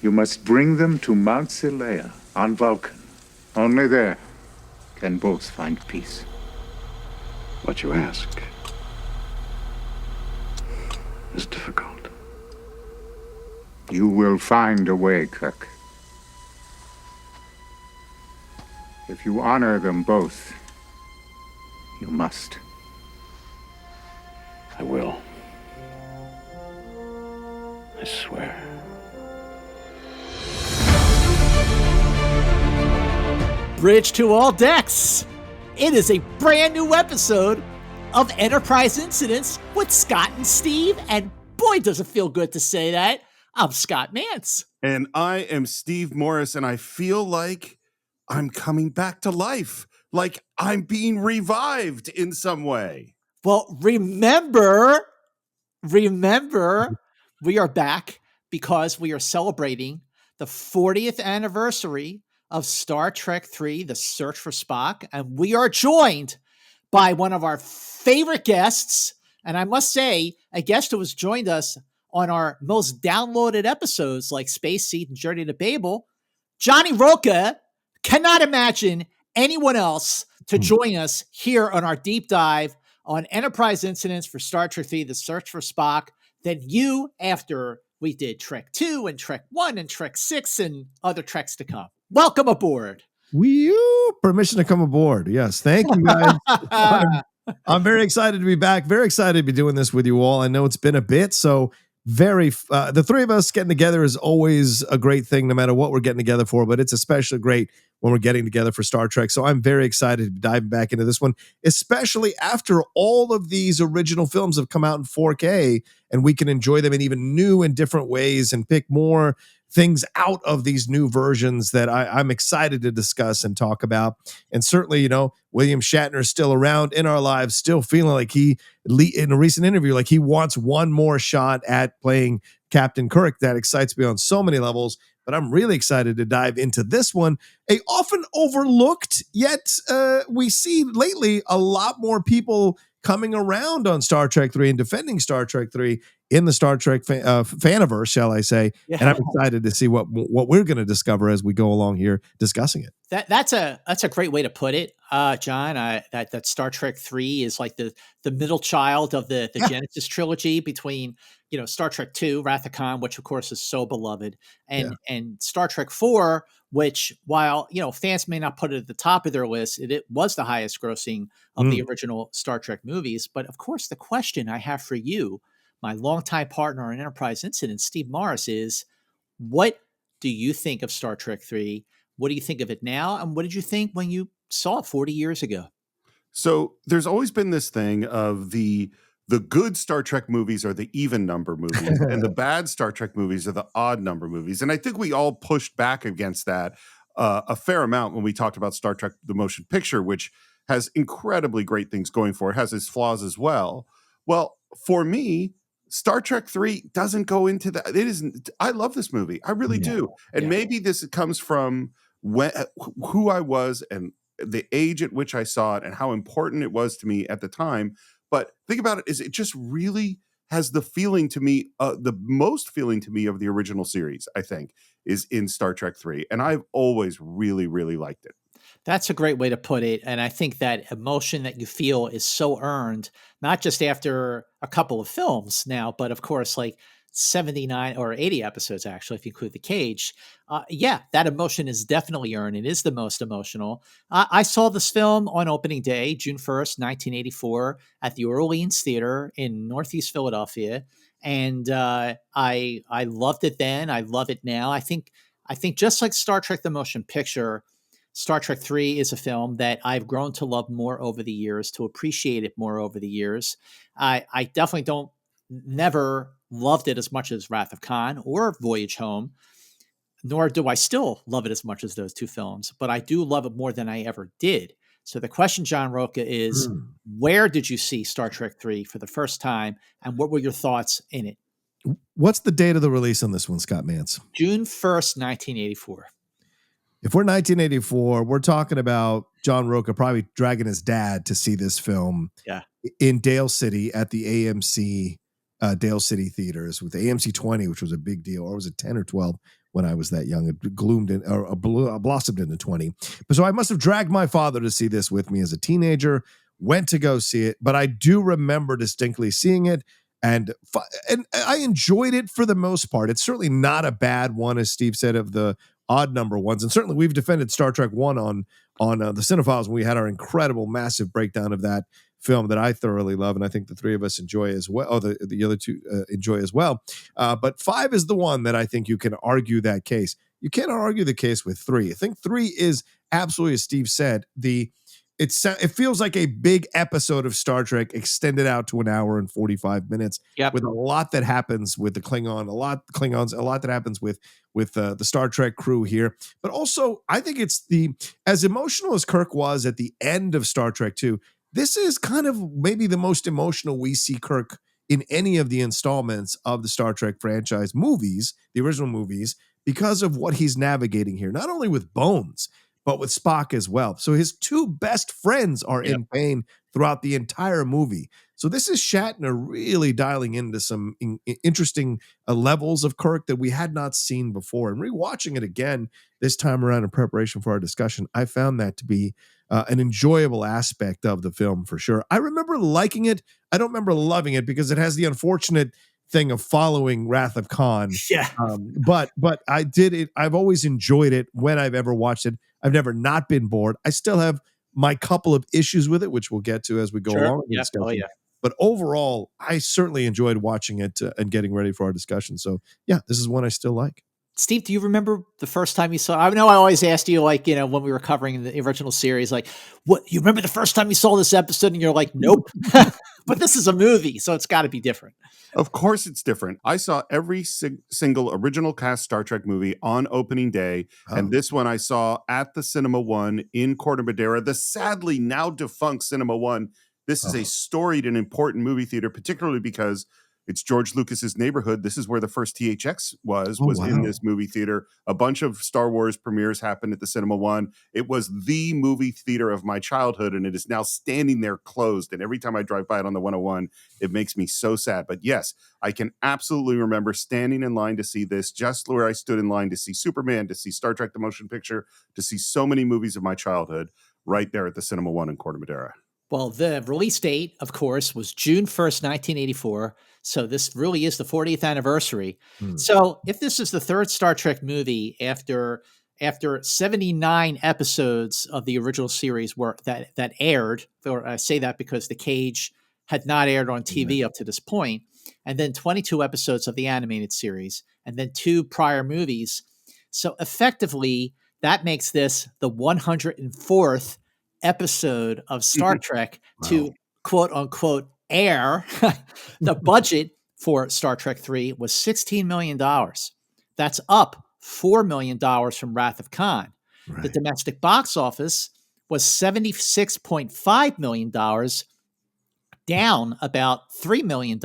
You must bring them to Mount Silea on Vulcan. Only there can both find peace. What you ask is difficult. You will find a way, Kirk. If you honor them both, you must. I will. I swear. Bridge to all decks. It is a brand new episode of Enterprise Incidents with Scott and Steve, and boy, does it feel good to say that. I'm Scott Mance. And I am Steve Morris, and I feel like I'm coming back to life, like I'm being revived in some way. Well, remember, we are back because we are celebrating the 40th anniversary of Star Trek III, The Search for Spock, and we are joined by one of our favorite guests, and I must say, a guest who has joined us on our most downloaded episodes like Space Seed and Journey to Babel. Johnny Roca. Cannot imagine anyone else to join us here on our deep dive on Enterprise Incidents for Star Trek III, The Search for Spock, than you after we did Trek 2 and Trek 1 and Trek 6 and other Treks to come. Welcome aboard. Permission to come aboard. Yes. Thank you, guys. I'm very excited to be back. Very excited to be doing this with you all. I know it's been a bit, so the three of us getting together is always a great thing, no matter what we're getting together for, but it's especially great when we're getting together for Star Trek. So I'm very excited to be diving back into this one, especially after all of these original films have come out in 4K and we can enjoy them in even new and different ways and pick more things out of these new versions that I'm excited to discuss and talk about. And certainly, William Shatner is still around in our lives, still feeling like he, in a recent interview, like he wants one more shot at playing Captain Kirk. That excites me on so many levels, but I'm really excited to dive into this one. A often overlooked, yet we see lately a lot more people coming around on Star Trek 3 and defending Star Trek 3 in the Star Trek faniverse, shall I say. Yeah. And I'm excited to see what we're going to discover as we go along here discussing it. That's a great way to put it, John. That Star Trek 3 is like the middle child of the Genesis trilogy between Star Trek 2, Wrath of Khan, which of course is so beloved, and Star Trek 4, which while fans may not put it at the top of their list, it was the highest grossing of the original Star Trek movies. But of course, the question I have for you, my longtime partner in Enterprise Incidents, Steve Morris, is what do you think of Star Trek 3? What do you think of it now? And what did you think when you saw it 40 years ago? So there's always been this thing of the good Star Trek movies are the even number movies and the bad Star Trek movies are the odd number movies. And I think we all pushed back against that a fair amount when we talked about Star Trek, the motion picture, which has incredibly great things going for it, has its flaws as well. Well, for me, Star Trek 3 doesn't go into that. It isn't. I love this movie. I really do. And maybe this comes from who I was and the age at which I saw it and how important it was to me at the time. But think about it, is it just really has the feeling to me, the most feeling to me of the original series, I think, is in Star Trek 3. And I've always really, really liked it. That's a great way to put it. And I think that emotion that you feel is so earned, not just after a couple of films now, but of course, like 79 or 80 episodes, actually, if you include the Cage. That emotion is definitely earned. It is the most emotional. I saw this film on opening day, June 1st, 1984, at the Orleans Theater in Northeast Philadelphia. And I loved it then. I love it now. I think just like Star Trek, the motion picture, Star Trek 3 is a film that I've grown to love more over the years, to appreciate it more over the years. I definitely never loved it as much as Wrath of Khan or Voyage Home, nor do I still love it as much as those two films, but I do love it more than I ever did. So the question, John Roca, is where did you see Star Trek 3 for the first time, and what were your thoughts in it? What's the date of the release on this one, Scott Mance? June 1st, 1984. If we're 1984, we're talking about John Roca probably dragging his dad to see this film in Dale City at the AMC Dale City theaters with the AMC 20, which was a big deal. Or was it 10 or 12? when I was that young. It gloomed in, or blossomed into 20. But so I must have dragged my father to see this with me as a teenager, went to go see it, but I do remember distinctly seeing it. And I enjoyed it for the most part. It's certainly not a bad one, as Steve said, of the odd number ones. And certainly we've defended Star Trek 1 on the Cinephiles when we had our incredible, massive breakdown of that film that I thoroughly love, and I think the three of us enjoy as well. Oh, the other two enjoy as well. But 5 is the one that I think you can argue that case. You cannot argue the case with 3. I think 3 is absolutely, as Steve said, it feels like a big episode of Star Trek extended out to an hour and 45 minutes with a lot that happens with the Klingons, a lot that happens with the Star Trek crew here. But also, I think it's as emotional as Kirk was at the end of Star Trek 2, this is kind of maybe the most emotional we see Kirk in any of the installments of the Star Trek franchise movies, the original movies, because of what he's navigating here, not only with Bones, but with Spock as well. So his two best friends are in pain throughout the entire movie. So this is Shatner really dialing into some interesting levels of Kirk that we had not seen before. And rewatching it again this time around in preparation for our discussion, I found that to be an enjoyable aspect of the film for sure. I remember liking it. I don't remember loving it because it has the unfortunate thing of following Wrath of Khan. Yeah. But I did it. I've always enjoyed it when I've ever watched it. I've never not been bored. I still have my couple of issues with it, which we'll get to as we go along in the discussion. Oh, yeah. But overall, I certainly enjoyed watching it and getting ready for our discussion. So yeah, this is one I still like. Steve, do you remember the first time you saw? I know I always asked you, like, when we were covering the original series, like, what you remember the first time you saw this episode, and you're like, nope. But this is a movie, so it's got to be different. Of course, it's different. I saw every single original cast Star Trek movie on opening day, and this one I saw at the Cinema One in Corte Madera, the sadly now defunct Cinema One. This is a storied and important movie theater, particularly because it's George Lucas's neighborhood. This is where the first THX was in this movie theater. A bunch of Star Wars premieres happened at the Cinema One. It was the movie theater of my childhood, and it is now standing there closed. And every time I drive by it on the 101, it makes me so sad. But yes, I can absolutely remember standing in line to see this, just where I stood in line to see Superman, to see Star Trek the Motion Picture, to see so many movies of my childhood right there at the Cinema One in Corte Madera. Well, the release date, of course, was June 1st, 1984. So this really is the 40th anniversary. So if this is the third Star Trek movie after 79 episodes of the original series were that aired, or I say that because The Cage had not aired on TV up to this point, and then 22 episodes of the animated series, and then 2 prior movies. So effectively, that makes this the 104th episode of Star Trek to quote unquote air. The budget for Star Trek 3 was $16 million. That's up $4 million from Wrath of Khan. Right. The domestic box office was $76.5 million, down about $3 million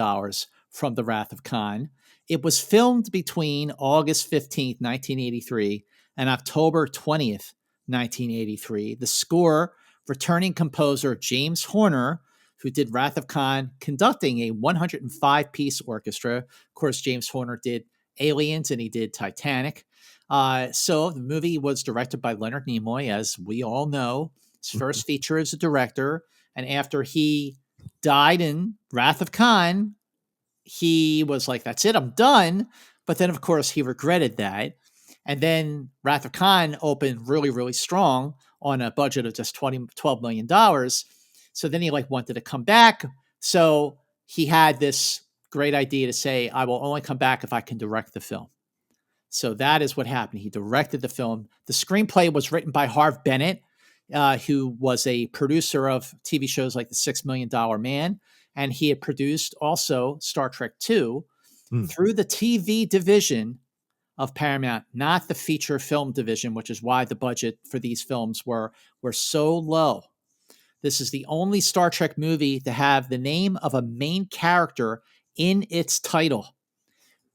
from the Wrath of Khan. It was filmed between August 15th, 1983 and October 20th, 1983. The score, returning composer James Horner, who did Wrath of Khan, conducting a 105-piece orchestra. Of course, James Horner did Aliens and he did Titanic. So the movie was directed by Leonard Nimoy, as we all know. His first feature as a director. And after he died in Wrath of Khan, he was like, that's it, I'm done. But then, of course, he regretted that. And then Wrath of Khan opened really, really strong on a budget of just $12 million. So then he wanted to come back. So he had this great idea to say, I will only come back if I can direct the film. So that is what happened. He directed the film. The screenplay was written by Harve Bennett, who was a producer of TV shows like The $6 Million Man. And he had produced also Star Trek II through the TV division of Paramount, not the feature film division, which is why the budget for these films were so low. This is the only Star Trek movie to have the name of a main character in its title.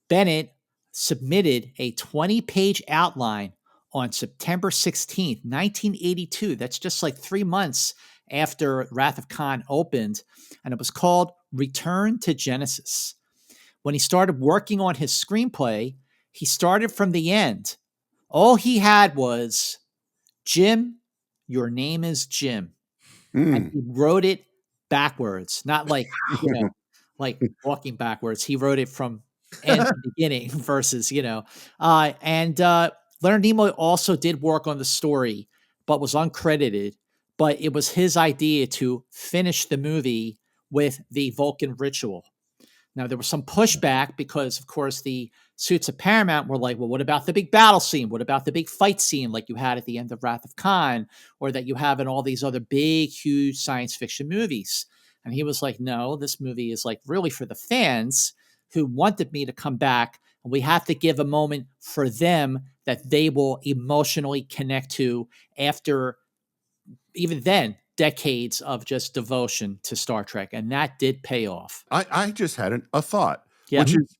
Bennett submitted a 20-page outline on September 16th, 1982. That's just 3 months after Wrath of Khan opened, and it was called Return to Genesis. When he started working on his screenplay, he started from the end. All he had was, Jim, your name is Jim. And Mm. he wrote it backwards, not like, like walking backwards. He wrote it from end to beginning versus, Leonard Nimoy also did work on the story, but was uncredited. But it was his idea to finish the movie with the Vulcan ritual. Now, there was some pushback because, of course, the suits of Paramount were like, well, what about the big battle scene? What about the big fight scene like you had at the end of Wrath of Khan, or that you have in all these other big, huge science fiction movies? And he was like, no, this movie is like really for the fans who wanted me to come back. And we have to give a moment for them that they will emotionally connect to after, even then, decades of just devotion to Star Trek. And that did pay off. I just had a thought, Yeah. which is,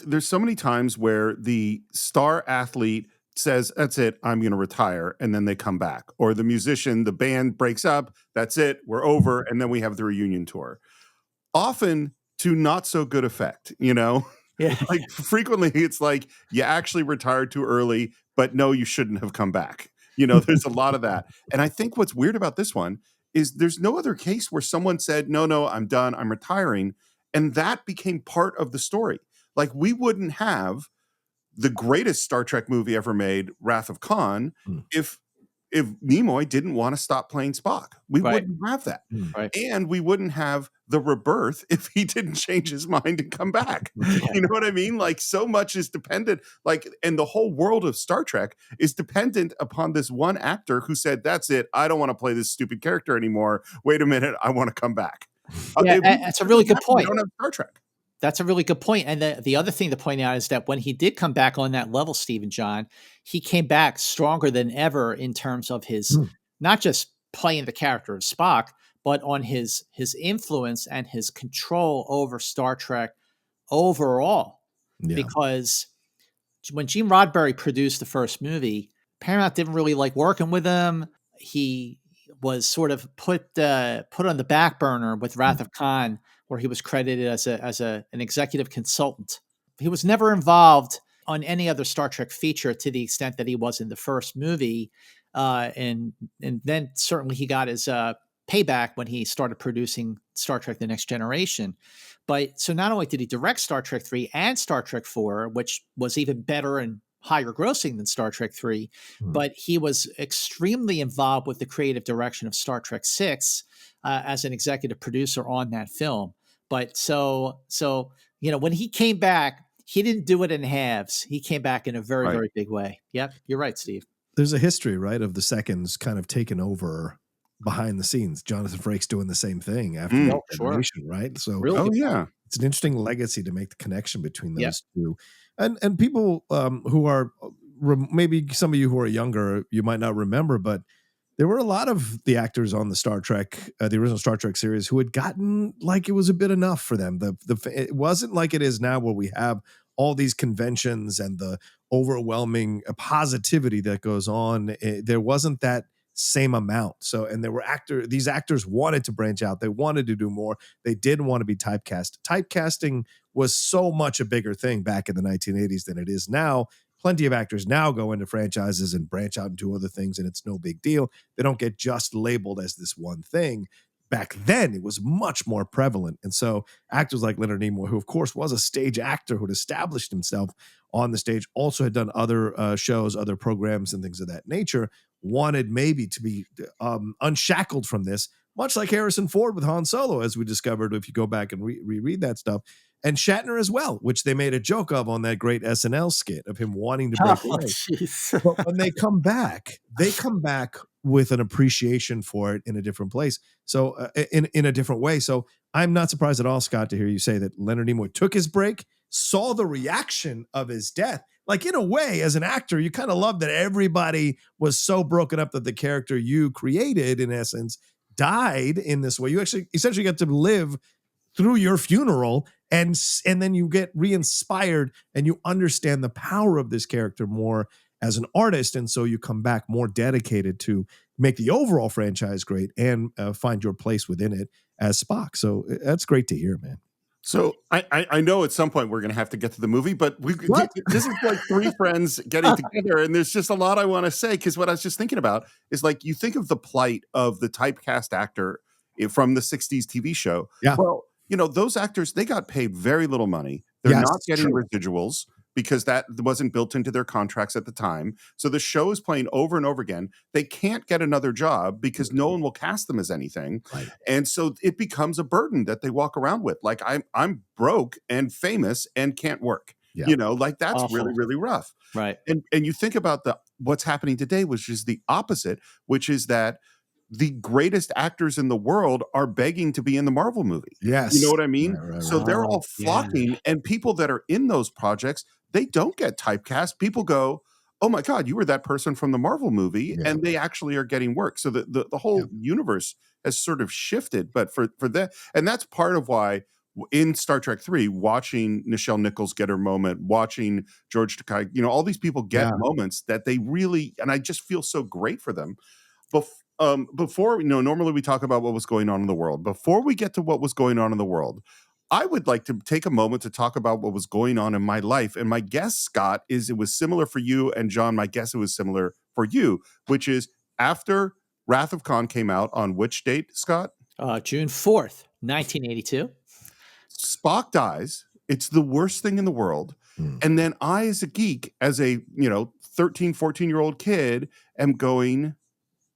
there's so many times where the star athlete says, that's it, I'm going to retire. And then they come back. Or the musician, the band breaks up. That's it. We're over. And then we have the reunion tour. Often to not so good effect, Yeah. Like frequently it's like you actually retired too early, but no, you shouldn't have come back. There's a lot of that. And I think what's weird about this one is there's no other case where someone said, no, I'm done, I'm retiring. And that became part of the story. Like we wouldn't have the greatest Star Trek movie ever made, Wrath of Khan, if Nimoy didn't want to stop playing Spock. We wouldn't have that. Right. And we wouldn't have the rebirth if he didn't change his mind and come back. You know what I mean? Like so much is dependent, and the whole world of Star Trek is dependent upon this one actor who said, that's it. I don't want to play this stupid character anymore. Wait a minute. I want to come back. That's a really good point. We don't have Star Trek. That's a really good point. And the other thing to point out is that when he did come back on that level, Stephen John, he came back stronger than ever in terms of his, not just playing the character of Spock, but on his influence and his control over Star Trek overall. Yeah. Because when Gene Roddenberry produced the first movie, Paramount didn't really like working with him. He was sort of put on the back burner with Wrath of Khan, where he was credited as an executive consultant. He was never involved on any other Star Trek feature to the extent that he was in the first movie. And then certainly he got his payback when he started producing Star Trek The Next Generation. But so not only did he direct Star Trek 3 and Star Trek 4, which was even better and higher grossing than Star Trek 3, but he was extremely involved with the creative direction of Star Trek 6 as an executive producer on that film. But so when he came back, he didn't do it in halves. He came back in a very, very big way. Yep, you're right, Steve. There's a history, right, of the seconds kind of taking over behind the scenes. Jonathan Frakes doing the same thing after the generation, right? So, really it's an interesting legacy to make the connection between those two. And people who are maybe some of you who are younger, you might not remember, but there were a lot of the actors on the Star Trek, the original Star Trek series, who had gotten like it was a bit enough for them. It wasn't like it is now, where we have all these conventions and the overwhelming positivity that goes on. There wasn't that same amount. So, and there were these actors wanted to branch out. They wanted to do more. They didn't want to be typecast. Typecasting was so much a bigger thing back in the 1980s than it is now. Plenty of actors now go into franchises and branch out into other things, and it's no big deal. They don't get just labeled as this one thing. Back then, it was much more prevalent. And so actors like Leonard Nimoy, who of course was a stage actor who had established himself on the stage, also had done other shows, other programs and things of that nature, wanted maybe to be unshackled from this, much like Harrison Ford with Han Solo, as we discovered if you go back and reread that stuff. And Shatner as well, which they made a joke of on that great SNL skit of him wanting to break away. But when they come back with an appreciation for it in a different place. So in a different way. So I'm not surprised at all, Scott, to hear you say that Leonard Nimoy took his break, saw the reaction of his death. Like, in a way, as an actor, you kind of love that everybody was so broken up that the character you created, in essence, died in this way. You actually essentially get to live through your funeral, and then you get re-inspired and you understand the power of this character more as an artist, and so you come back more dedicated to make the overall franchise great and find your place within it as Spock. So that's great to hear, man. So I know at some point we're going to have to get to the movie, but What? this is like three friends getting together, and there's just a lot I want to say, because what I was just thinking about is, like, you think of the plight of the typecast actor from the 60s TV show. Yeah. Well, those actors, they got paid very little money. They're Yes, not getting true. residuals because that wasn't built into their contracts at the time. So the show is playing over and over again. They can't get another job because no one will cast them as anything. Right. And so it becomes a burden that they walk around with. Like, I'm broke and famous and can't work. Yeah. Like, that's Awful. really, really rough. Right. And you think about what's happening today, which is the opposite, which is that the greatest actors in the world are begging to be in the Marvel movie. Yes. You know what I mean? Right. So they're all Yeah. flocking, and people that are in those projects, they don't get typecast. People go, oh my God, you were that person from the Marvel movie, Yeah. and they actually are getting work. So the whole universe has sort of shifted. But for that, and that's part of why in Star Trek 3, watching Nichelle Nichols get her moment, watching George Takei, all these people get moments that they really, and I just feel so great for them. Before, normally we talk about what was going on in the world. Before we get to what was going on in the world, I would like to take a moment to talk about what was going on in my life. And my guess, Scott, is it was similar for you, and John, my guess it was similar for you, which is after Wrath of Khan came out on which date, Scott? June 4th, 1982. Spock dies. It's the worst thing in the world. And then I, as a geek, as a 13, 14-year-old kid, am going,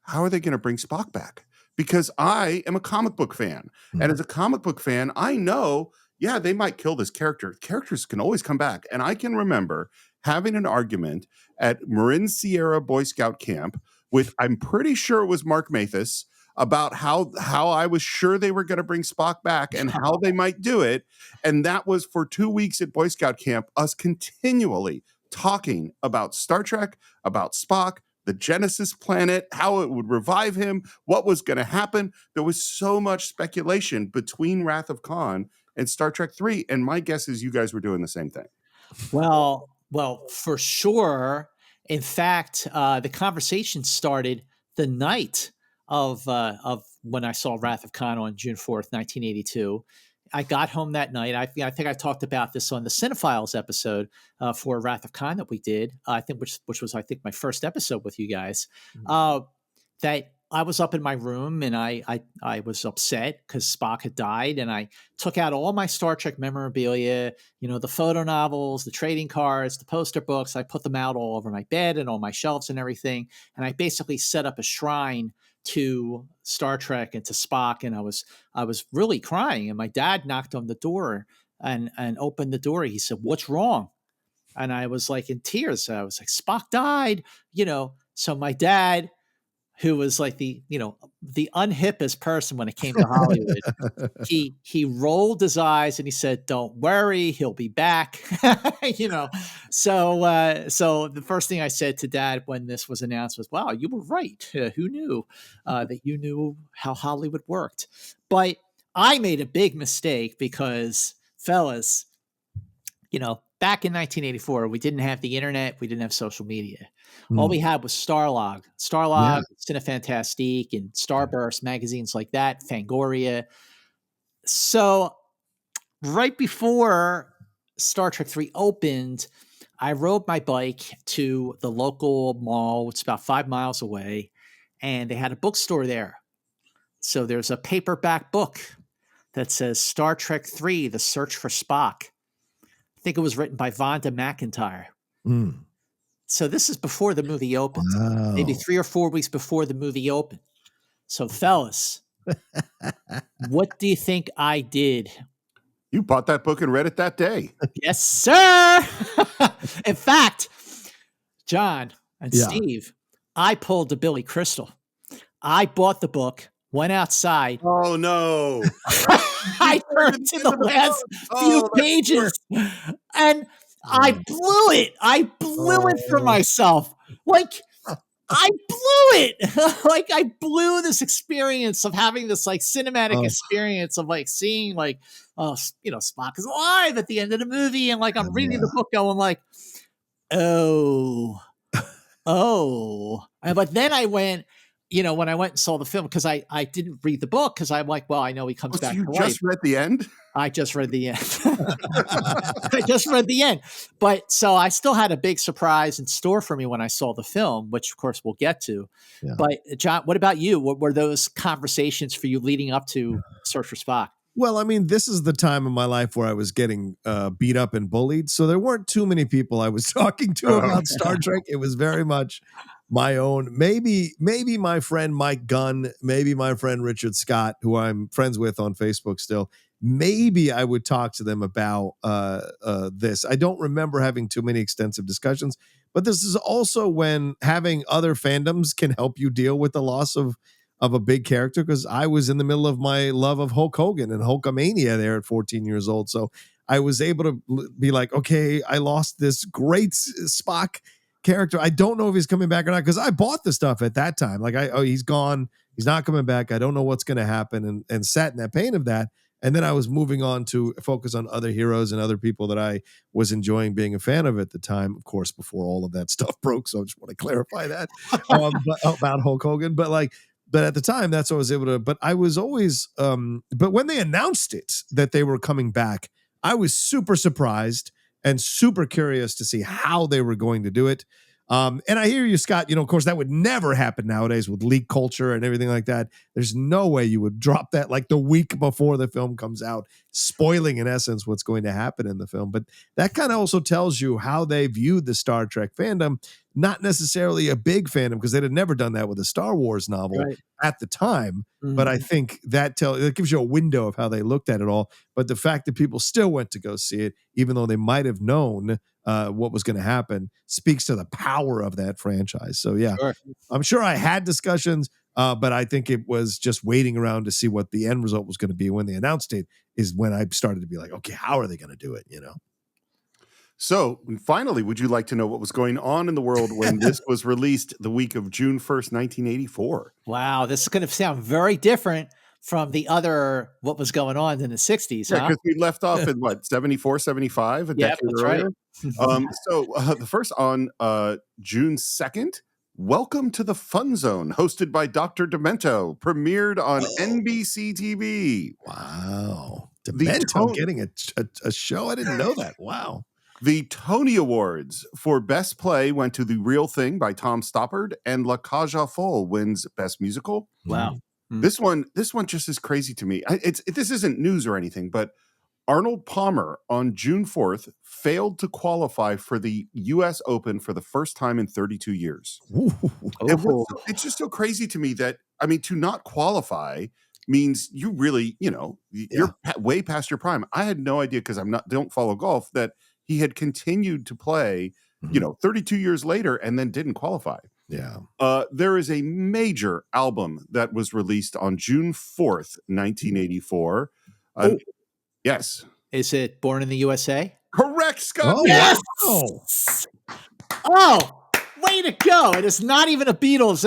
how are they going to bring Spock back? Because I am a comic book fan. And as a comic book fan, I know, they might kill this character. Characters can always come back. And I can remember having an argument at Marin Sierra Boy Scout camp with, I'm pretty sure it was Mark Mathis, about how I was sure they were going to bring Spock back and how they might do it. And that was for 2 weeks at Boy Scout camp, us continually talking about Star Trek, about Spock, the Genesis planet, how it would revive him, what was going to happen. There was so much speculation between Wrath of Khan and Star Trek 3. And my guess is you guys were doing the same thing. Well, for sure. In fact, the conversation started the night of when I saw Wrath of Khan on June 4th, 1982. I got home that night. I think I talked about this on the Cinephiles episode for Wrath of Khan that we did. I think which was my first episode with you guys. That I was up in my room and I was upset because Spock had died, and I took out all my Star Trek memorabilia, the photo novels, the trading cards, the poster books. I put them out all over my bed and on my shelves and everything, and I basically set up a shrine to Star Trek and to Spock, and I was really crying. And my dad knocked on the door and opened the door. He said, "What's wrong?" And I was like in tears. I was like, "Spock died," So my dad, who was like the unhippest person when it came to Hollywood, he rolled his eyes and he said, "Don't worry, he'll be back." So the first thing I said to Dad when this was announced was, "Wow, you were right. Who knew that you knew how Hollywood worked?" But I made a big mistake because, fellas, back in 1984, we didn't have the internet. We didn't have social media. All we had was Starlog, Cinefantastique, and Starburst, magazines like that, Fangoria. So right before Star Trek 3 opened, I rode my bike to the local mall. It's about 5 miles away, and they had a bookstore there. So there's a paperback book that says Star Trek 3, The Search for Spock. I think it was written by Vonda McIntyre. So this is before the movie opened, maybe 3 or 4 weeks before the movie opened. So fellas, what do you think I did? You bought that book and read it that day. Yes, sir. In fact, John and Steve, I pulled the Billy Crystal. I bought the book, went outside. Oh, no. I turned to the last few pages and I blew it. I blew it for myself. Like, I blew it. Like, I blew this experience of having this like cinematic experience of like seeing like, Spock is alive at the end of the movie. And like, I'm reading the book going like, oh. But then I went, when I went and saw the film, because I didn't read the book, because I'm like, well, I know he comes Oh, so back you to just life. read the end? I just read the end. I just read the end. But so I still had a big surprise in store for me when I saw the film, which of course we'll get to. Yeah. But John, what about you? What were those conversations for you leading up to Search for Spock? Well, I mean, this is the time of my life where I was getting beat up and bullied. So there weren't too many people I was talking to about Star Trek. It was very much my own. Maybe my friend Mike Gunn, maybe my friend Richard Scott, who I'm friends with on Facebook still. Maybe I would talk to them about this. I don't remember having too many extensive discussions, but this is also when having other fandoms can help you deal with the loss of a big character, because I was in the middle of my love of Hulk Hogan and Hulkamania there at 14 years old. So I was able to be like, okay, I lost this great Spock character. I don't know if he's coming back or not, because I bought the stuff at that time. Like, he's gone. He's not coming back. I don't know what's going to happen, and sat in that pain of that. And then I was moving on to focus on other heroes and other people that I was enjoying being a fan of at the time, of course, before all of that stuff broke. So I just want to clarify that about Hulk Hogan. But at the time, that's what I was able to. But I was always, but when they announced it that they were coming back, I was super surprised and super curious to see how they were going to do it. And I hear you, Scott, of course, that would never happen nowadays with leak culture and everything like that. There's no way you would drop that like the week before the film comes out, spoiling in essence what's going to happen in the film. But that kind of also tells you how they viewed the Star Trek fandom. Not necessarily a big fandom, because they'd have never done that with a Star Wars novel at the time. Mm-hmm. But I think that gives you a window of how they looked at it all. But the fact that people still went to go see it, even though they might have known what was going to happen, speaks to the power of that franchise. So yeah, Sure. I'm sure I had discussions, but I think it was just waiting around to see what the end result was going to be. When they announced it is when I started to be like, okay, how are they going to do it? So finally, would you like to know what was going on in the world when this was released the week of June 1st, 1984? Wow, this is going to sound very different from the other, what was going on in the 60s, Yeah, huh? because we left off in what, 74, 75, a decade that's earlier? right. So the first on June 2nd, Welcome to the Fun Zone, hosted by Dr. Demento, premiered on NBC TV. Wow. Demento getting a show? I didn't know that. Wow. The Tony Awards for Best Play went to The Real Thing by Tom Stoppard, and La Cage aux Folles wins Best Musical. Wow. This one just is crazy to me. This isn't news or anything, but Arnold Palmer on June 4th failed to qualify for the U.S. Open for the first time in 32 years. It's just so crazy to me that, to not qualify means you really, you're way past your prime. I had no idea, because don't follow golf, that he had continued to play, 32 years later and then didn't qualify. Yeah. There is a major album that was released on June 4th, 1984. Yes. Is it Born in the USA? Correct, Scott. Oh, yes! Wow. Oh, way to go. It is not even a Beatles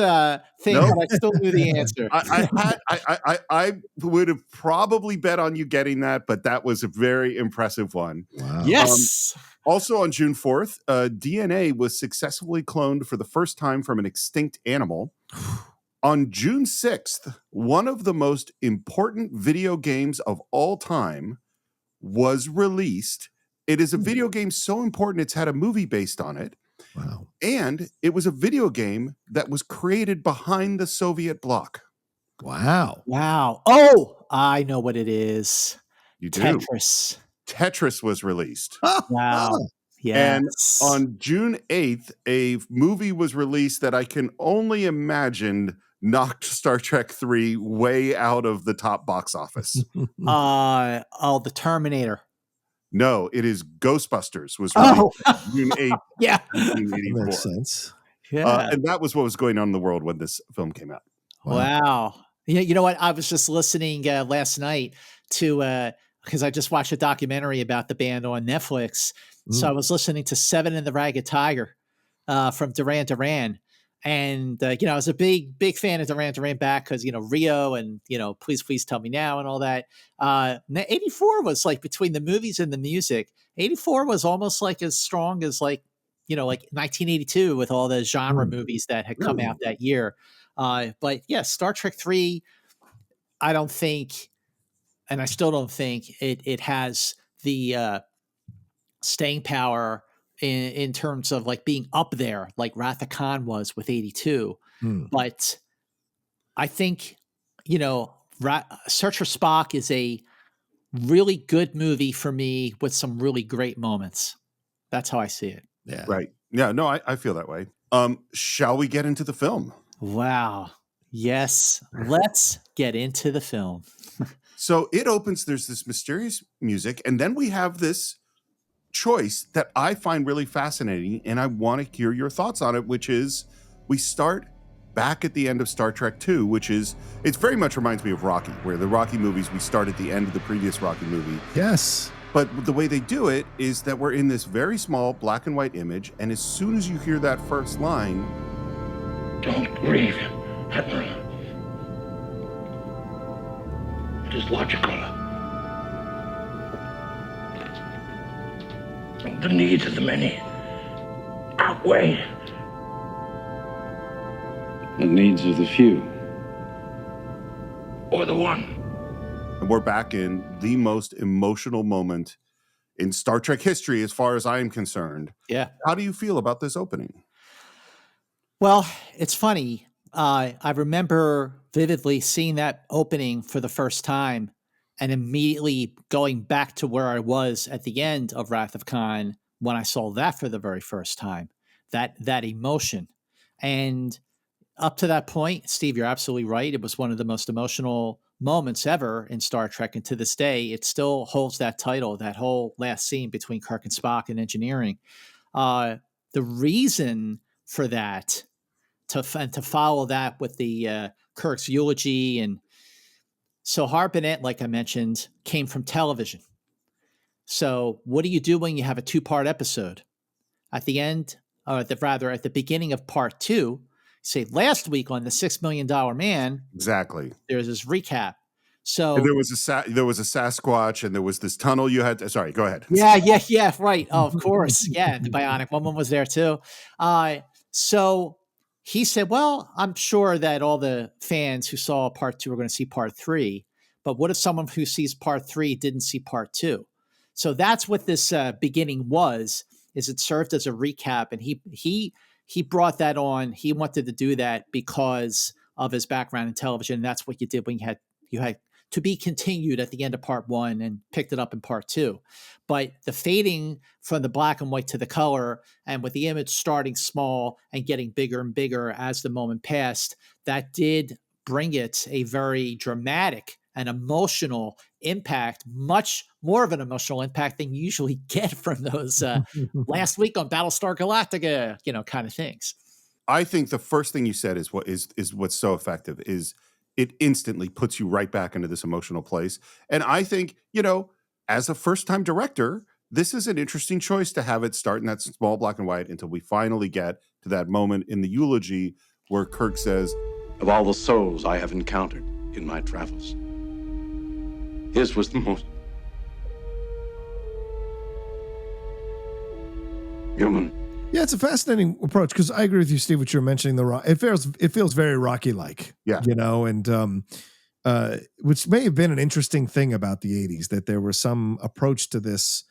thing, Nope. but I still knew the answer. I would have probably bet on you getting that, but that was a very impressive one. Wow. Yes. Also on June 4th, DNA was successfully cloned for the first time from an extinct animal. On June 6th, one of the most important video games of all time was released. It is a video game so important it's had a movie based on it. Wow. And it was a video game that was created behind the Soviet bloc. Wow. Wow. Oh, I know what it is. You do. Tetris. Tetris was released. Wow. Yes. And on June 8th, a movie was released that I can only imagine knocked Star Trek 3 way out of the top box office. The Terminator. No, it is Ghostbusters was released June 8th, Yeah. 1984. Makes sense. Yeah. And that was what was going on in the world when this film came out. Wow. Yeah, you know what? I was just listening last night to because I just watched a documentary about the band on Netflix. So I was listening to Seven and the Ragged Tiger from Duran Duran. And, I was a big fan of Duran Duran back because, Rio and, Please Tell Me Now and all that. 84 was like between the movies and the music. 84 was almost like as strong as like 1982 with all the genre movies that had come out that year. But yeah, Star Trek 3, I don't think, and I still don't think it has the staying power in terms of like being up there like Wrath of Khan was with 82. But I think, Search for Spock is a really good movie for me with some really great moments. That's how I see it. Yeah. Right. Yeah, no, I feel that way. Shall we get into the film? Wow. Yes. Let's get into the film. So it opens, there's this mysterious music, and then we have this choice that I find really fascinating, and I want to hear your thoughts on it, which is we start back at the end of Star Trek 2, which is, it very much reminds me of Rocky, where the Rocky movies, we start at the end of the previous Rocky movie. Yes. But the way they do it is that we're in this very small black and white image, and as soon as you hear that first line, don't grieve, Admiral. It is logical. The needs of the many outweigh The needs of the few. or the one. and we're back in the most emotional moment in Star Trek history, as far as I am concerned. Yeah. How do you feel about this opening? Well, it's funny. I remember vividly seeing that opening for the first time and immediately going back to where I was at the end of Wrath of Khan when I saw that for the very first time. That emotion. And up to that point, Steve, you're absolutely right. It was one of the most emotional moments ever in Star Trek. And to this day, it still holds that title, that whole last scene between Kirk and Spock in engineering. The reason for that, to follow that with the Kirk's eulogy, and so Harbinet, like I mentioned, came from television. So what do you do when you have a 2-part episode? At the end, or at the beginning of part 2, say last week on the $6 Million Man, Exactly. there's this recap. So And there was a Sasquatch, and there was this tunnel you had. Sorry, go ahead. yeah, right. Oh, of course. Yeah, the Bionic Woman was there too. So he said, well, I'm sure that all the fans who saw part 2 are going to see part 3. But what if someone who sees part 3 didn't see part 2? So that's what this beginning was, is it served as a recap. And he brought that on. He wanted to do that because of his background in television. And that's what you did when you had to be continued at the end of part 1 and picked it up in part 2. But the fading from the black and white to the color, and with the image starting small and getting bigger and bigger as the moment passed, that did bring it a very dramatic and emotional impact, much more of an emotional impact than you usually get from those last week on Battlestar Galactica, kind of things. I think the first thing you said is what's so effective is it instantly puts you right back into this emotional place. And I think, as a first-time director, this is an interesting choice to have it start in that small black and white until we finally get to that moment in the eulogy where Kirk says, Of all the souls I have encountered in my travels, his was the most human. Yeah, it's a fascinating approach because I agree with you, Steve, what you're mentioning. It feels very Rocky-like, Yeah. And which may have been an interesting thing about the 80s, that there was some approach to this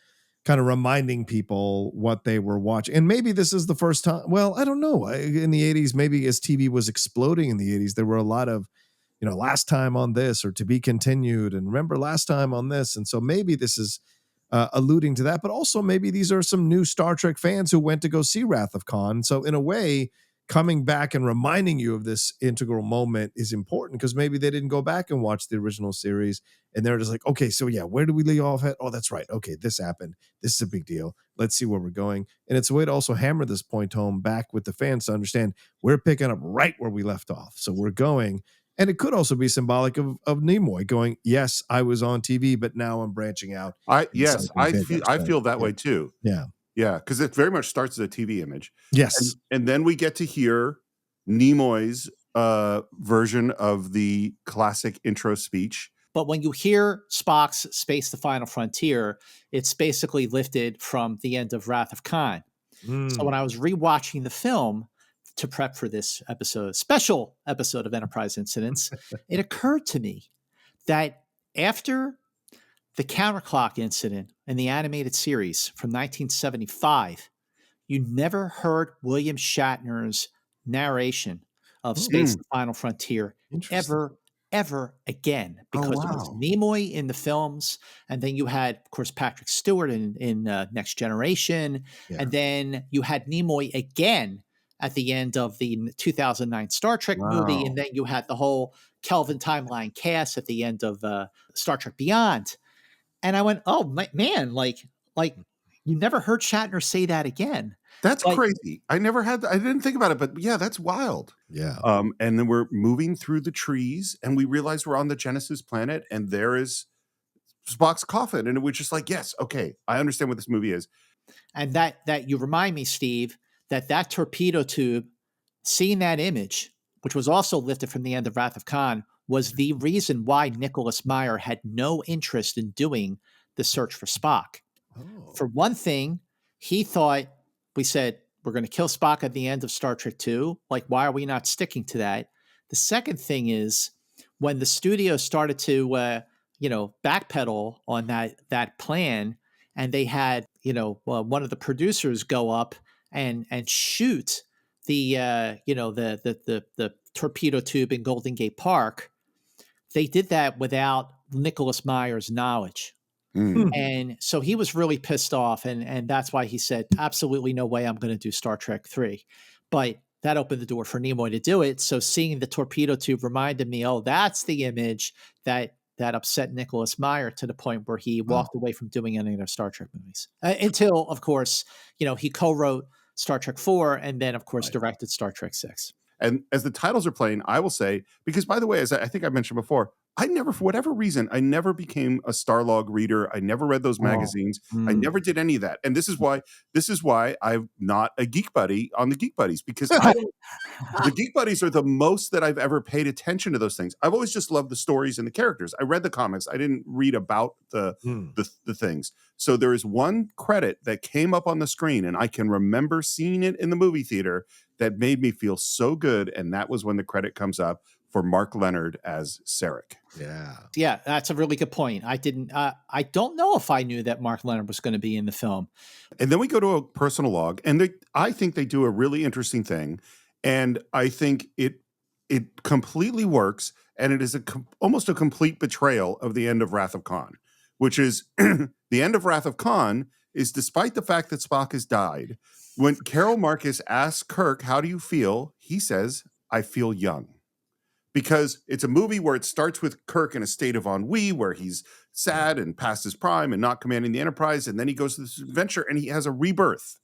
kind of reminding people what they were watching. And maybe this is the first time. Well, I don't know. In the 80s, maybe as TV was exploding in the 80s, there were a lot of, last time on this, or to be continued, and remember last time on this. And so maybe this is alluding to that, but also maybe these are some new Star Trek fans who went to go see Wrath of Khan. So in a way, coming back and reminding you of this integral moment is important, because maybe they didn't go back and watch the original series, and they're just like, okay, so yeah, where do we leave off at? Oh, that's right. Okay, this happened. This is a big deal. Let's see where we're going. And it's a way to also hammer this point home back with the fans to understand we're picking up right where we left off. So we're going. And it could also be symbolic of Nimoy going, yes, I was on TV, but now I'm branching out. I feel that way too. Yeah. Yeah, because it very much starts as a TV image. Yes. And then we get to hear Nimoy's version of the classic intro speech. But when you hear Spock's Space the Final Frontier, it's basically lifted from the end of Wrath of Khan. So when I was rewatching the film, to prep for this episode, special episode of Enterprise Incidents, it occurred to me that after the counterclock incident in the animated series from 1975, you never heard William Shatner's narration of Space: The Final Frontier ever again, because it was Nimoy in the films, and then you had, of course, Patrick Stewart in Next Generation, and then you had Nimoy again at the end of the 2009 Star Trek movie, and then you had the whole Kelvin timeline cast at the end of Star Trek Beyond. And I went, oh man, like you never heard Shatner say that again. That's crazy. I didn't think about it, but yeah, that's wild. Yeah. And then we're moving through the trees and we realize we're on the Genesis planet and there is Spock's coffin. And we're just like, yes, okay, I understand what this movie is. And that you remind me, Steve, that torpedo tube, seeing that image, which was also lifted from the end of Wrath of Khan, was the reason why Nicholas Meyer had no interest in doing the search for Spock. Oh. For one thing, he thought, we said, we're going to kill Spock at the end of Star Trek II. Like, why are we not sticking to that? The second thing is, when the studio started to, backpedal on that plan, and they had, one of the producers go up and shoot the torpedo tube in Golden Gate Park, they did that without Nicholas Meyer's knowledge. And so he was really pissed off, and that's why he said, absolutely no way I'm going to do Star Trek 3. But that opened the door for Nimoy to do it. So seeing the torpedo tube reminded me, oh, that's the image that upset Nicholas Meyer to the point where he walked away from doing any of their Star Trek movies. Until, of course, he co-wrote Star Trek 4 and then, of course, directed Star Trek 6. And as the titles are playing, I will say, because by the way, as I think I mentioned before, I never, for whatever reason, I never became a Starlog reader. I never read those magazines. I never did any of that. And this is why I'm not a Geek Buddy on the Geek Buddies, because the Geek Buddies are the most that I've ever paid attention to those things. I've always just loved the stories and the characters. I read the comics. I didn't read about the things. So there is one credit that came up on the screen, and I can remember seeing it in the movie theater that made me feel so good. And that was when the credit comes up for Mark Leonard as Sarek. Yeah, that's a really good point. I don't know if I knew that Mark Leonard was going to be in the film. And then we go to a personal log, and I think they do a really interesting thing. And I think it completely works. And it is almost a complete betrayal of the end of Wrath of Khan, which is the end of Wrath of Khan is, despite the fact that Spock has died, when Carol Marcus asks Kirk, how do you feel? He says, I feel young. Because it's a movie where it starts with Kirk in a state of ennui, where he's sad and past his prime and not commanding the Enterprise. And then he goes to this adventure and he has a rebirth.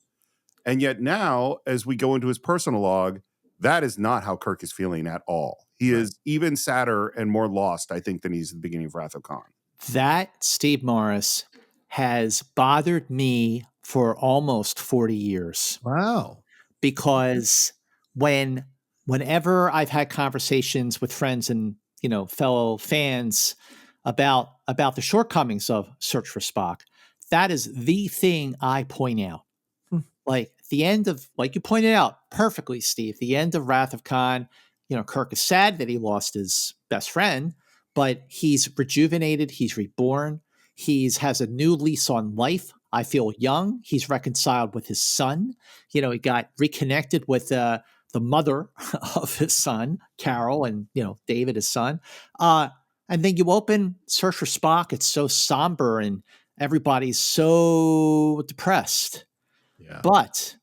And yet now, as we go into his personal log, that is not how Kirk is feeling at all. He is even sadder and more lost, I think, than he's at the beginning of Wrath of Khan. That, Steve Morris, has bothered me for almost 40 years. Wow. Because whenever I've had conversations with friends and, fellow fans about the shortcomings of Search for Spock, that is the thing I point out. Like the end of, like you pointed out perfectly, Steve, the end of Wrath of Khan, Kirk is sad that he lost his best friend, but he's rejuvenated. He's reborn. Has a new lease on life. I feel young. He's reconciled with his son. He got reconnected with the mother of his son, Carol, and, David, his son. And then you open Search for Spock. It's so somber and everybody's so depressed. Yeah. But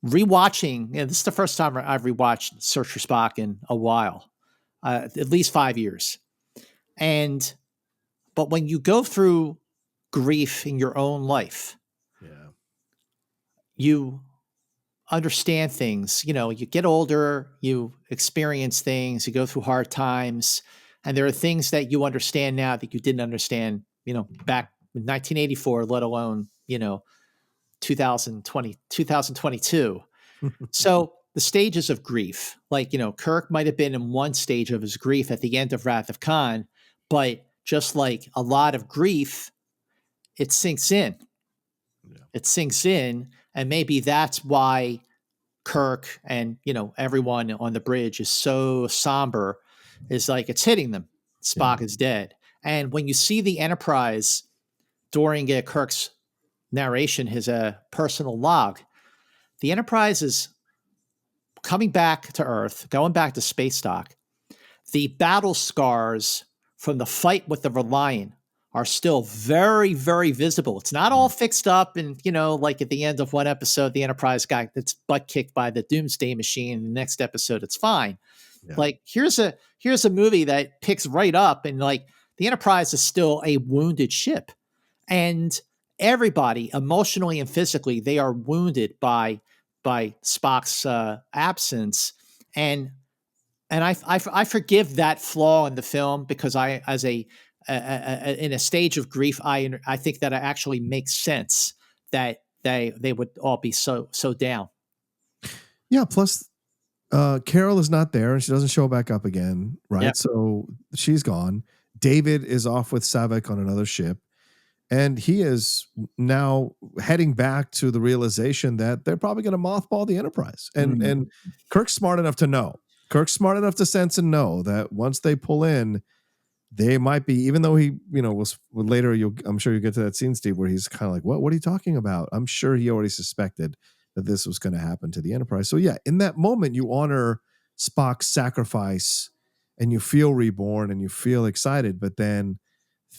rewatching, this is the first time I've rewatched Search for Spock in a while, at least 5 years. But when you go through grief in your own life, you understand things. You get older, you experience things, you go through hard times, and there are things that you understand now that you didn't understand, back in 1984, let alone, 2022. So the stages of grief, like, Kirk might have been in one stage of his grief at the end of Wrath of Khan, but just like a lot of grief, it sinks in. Yeah. It sinks in, and maybe that's why Kirk and, everyone on the bridge is so somber, is like it's hitting them. Spock is dead. And when you see the Enterprise during Kirk's narration, his personal log, the Enterprise is coming back to Earth, going back to space dock. The battle scars from the fight with the Reliant are still very, very visible. It's not all fixed up. And, like at the end of one episode, the Enterprise got its butt kicked by the Doomsday Machine. And the next episode, it's fine. Yeah. Like here's a movie that picks right up, and like the Enterprise is still a wounded ship, and everybody emotionally and physically, they are wounded by Spock's absence. And I forgive that flaw in the film, because I, as in a stage of grief, I think that it actually makes sense that they would all be so down. Yeah. Plus, Carol is not there, and she doesn't show back up again, right? Yeah. So she's gone. David is off with Sarek on another ship, and he is now heading back to the realization that they're probably going to mothball the Enterprise. And Kirk's smart enough to know. Kirk's smart enough to sense and know that once they pull in, they might be, even though he, was later, I'm sure you get to that scene, Steve, where he's kind of like, what are you talking about? I'm sure he already suspected that this was going to happen to the Enterprise. So yeah, in that moment, you honor Spock's sacrifice and you feel reborn and you feel excited, but then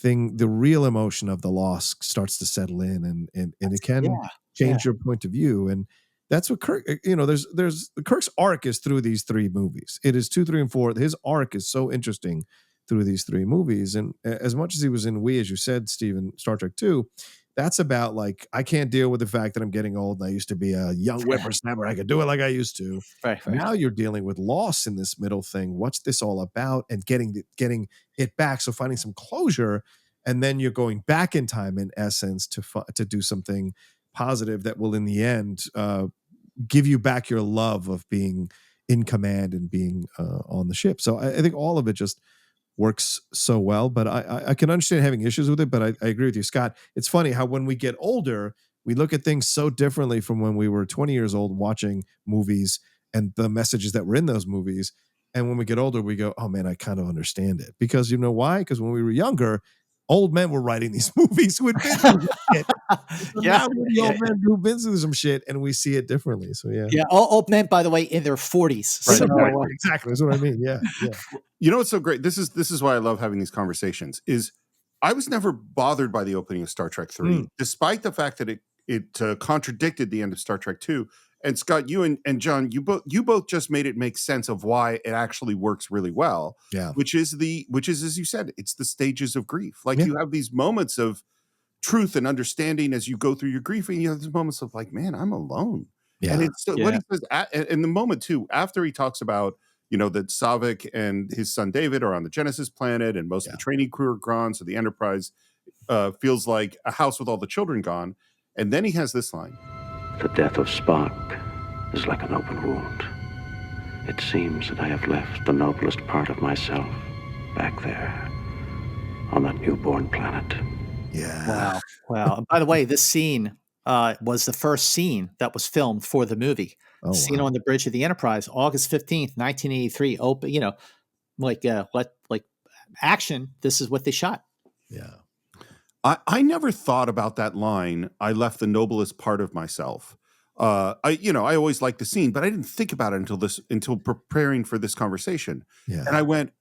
the real emotion of the loss starts to settle in, and it can change your point of view. And that's what Kirk, there's Kirk's arc is through these three movies. It is 2, 3, and 4. His arc is so interesting through these three movies. And as much as he was in as you said, Steve, Star Trek 2, that's about like, I can't deal with the fact that I'm getting old and I used to be a young whippersnapper. I could do it like I used to. Right. Now you're dealing with loss in this middle thing. What's this all about? And getting it back. So finding some closure, and then you're going back in time, in essence, to do something positive that will, in the end, give you back your love of being in command and being on the ship. So I think all of it just works so well, but I can understand having issues with it, but I agree with you, Scott. It's funny how when we get older, we look at things so differently from when we were 20 years old watching movies and the messages that were in those movies. And when we get older, we go, oh man, I kind of understand it. Because you know why? Because when we were younger, old men were writing these movies who had been through shit. So now we're the old men who've been through some shit, and we see it differently. So yeah. Old men, by the way, in their 40s. Right. So, exactly. That's what I mean. Yeah. You know what's so great? This is why I love having these conversations. Is I was never bothered by the opening of Star Trek 3, despite the fact that it contradicted the end of Star Trek 2. And Scott, you and John, you both just made it make sense of why it actually works really well. Yeah. Which is as you said, it's the stages of grief. Like you have these moments of truth and understanding as you go through your grief, and you have these moments of like, man, I'm alone. Yeah. And it's what he says in the moment too, after he talks about, that Sarek and his son David are on the Genesis planet, and most of the training crew are gone, so the Enterprise feels like a house with all the children gone. And then he has this line. The death of Spock is like an open wound. It seems that I have left the noblest part of myself back there on that newborn planet. Yeah. Wow. And by the way, this scene was the first scene that was filmed for the movie. Scene on the bridge of the Enterprise, August 15th, 1983. Open, like action. This is what they shot. Yeah. I never thought about that line. I left the noblest part of myself. I always liked the scene, but I didn't think about it until preparing for this conversation. Yeah. And I went,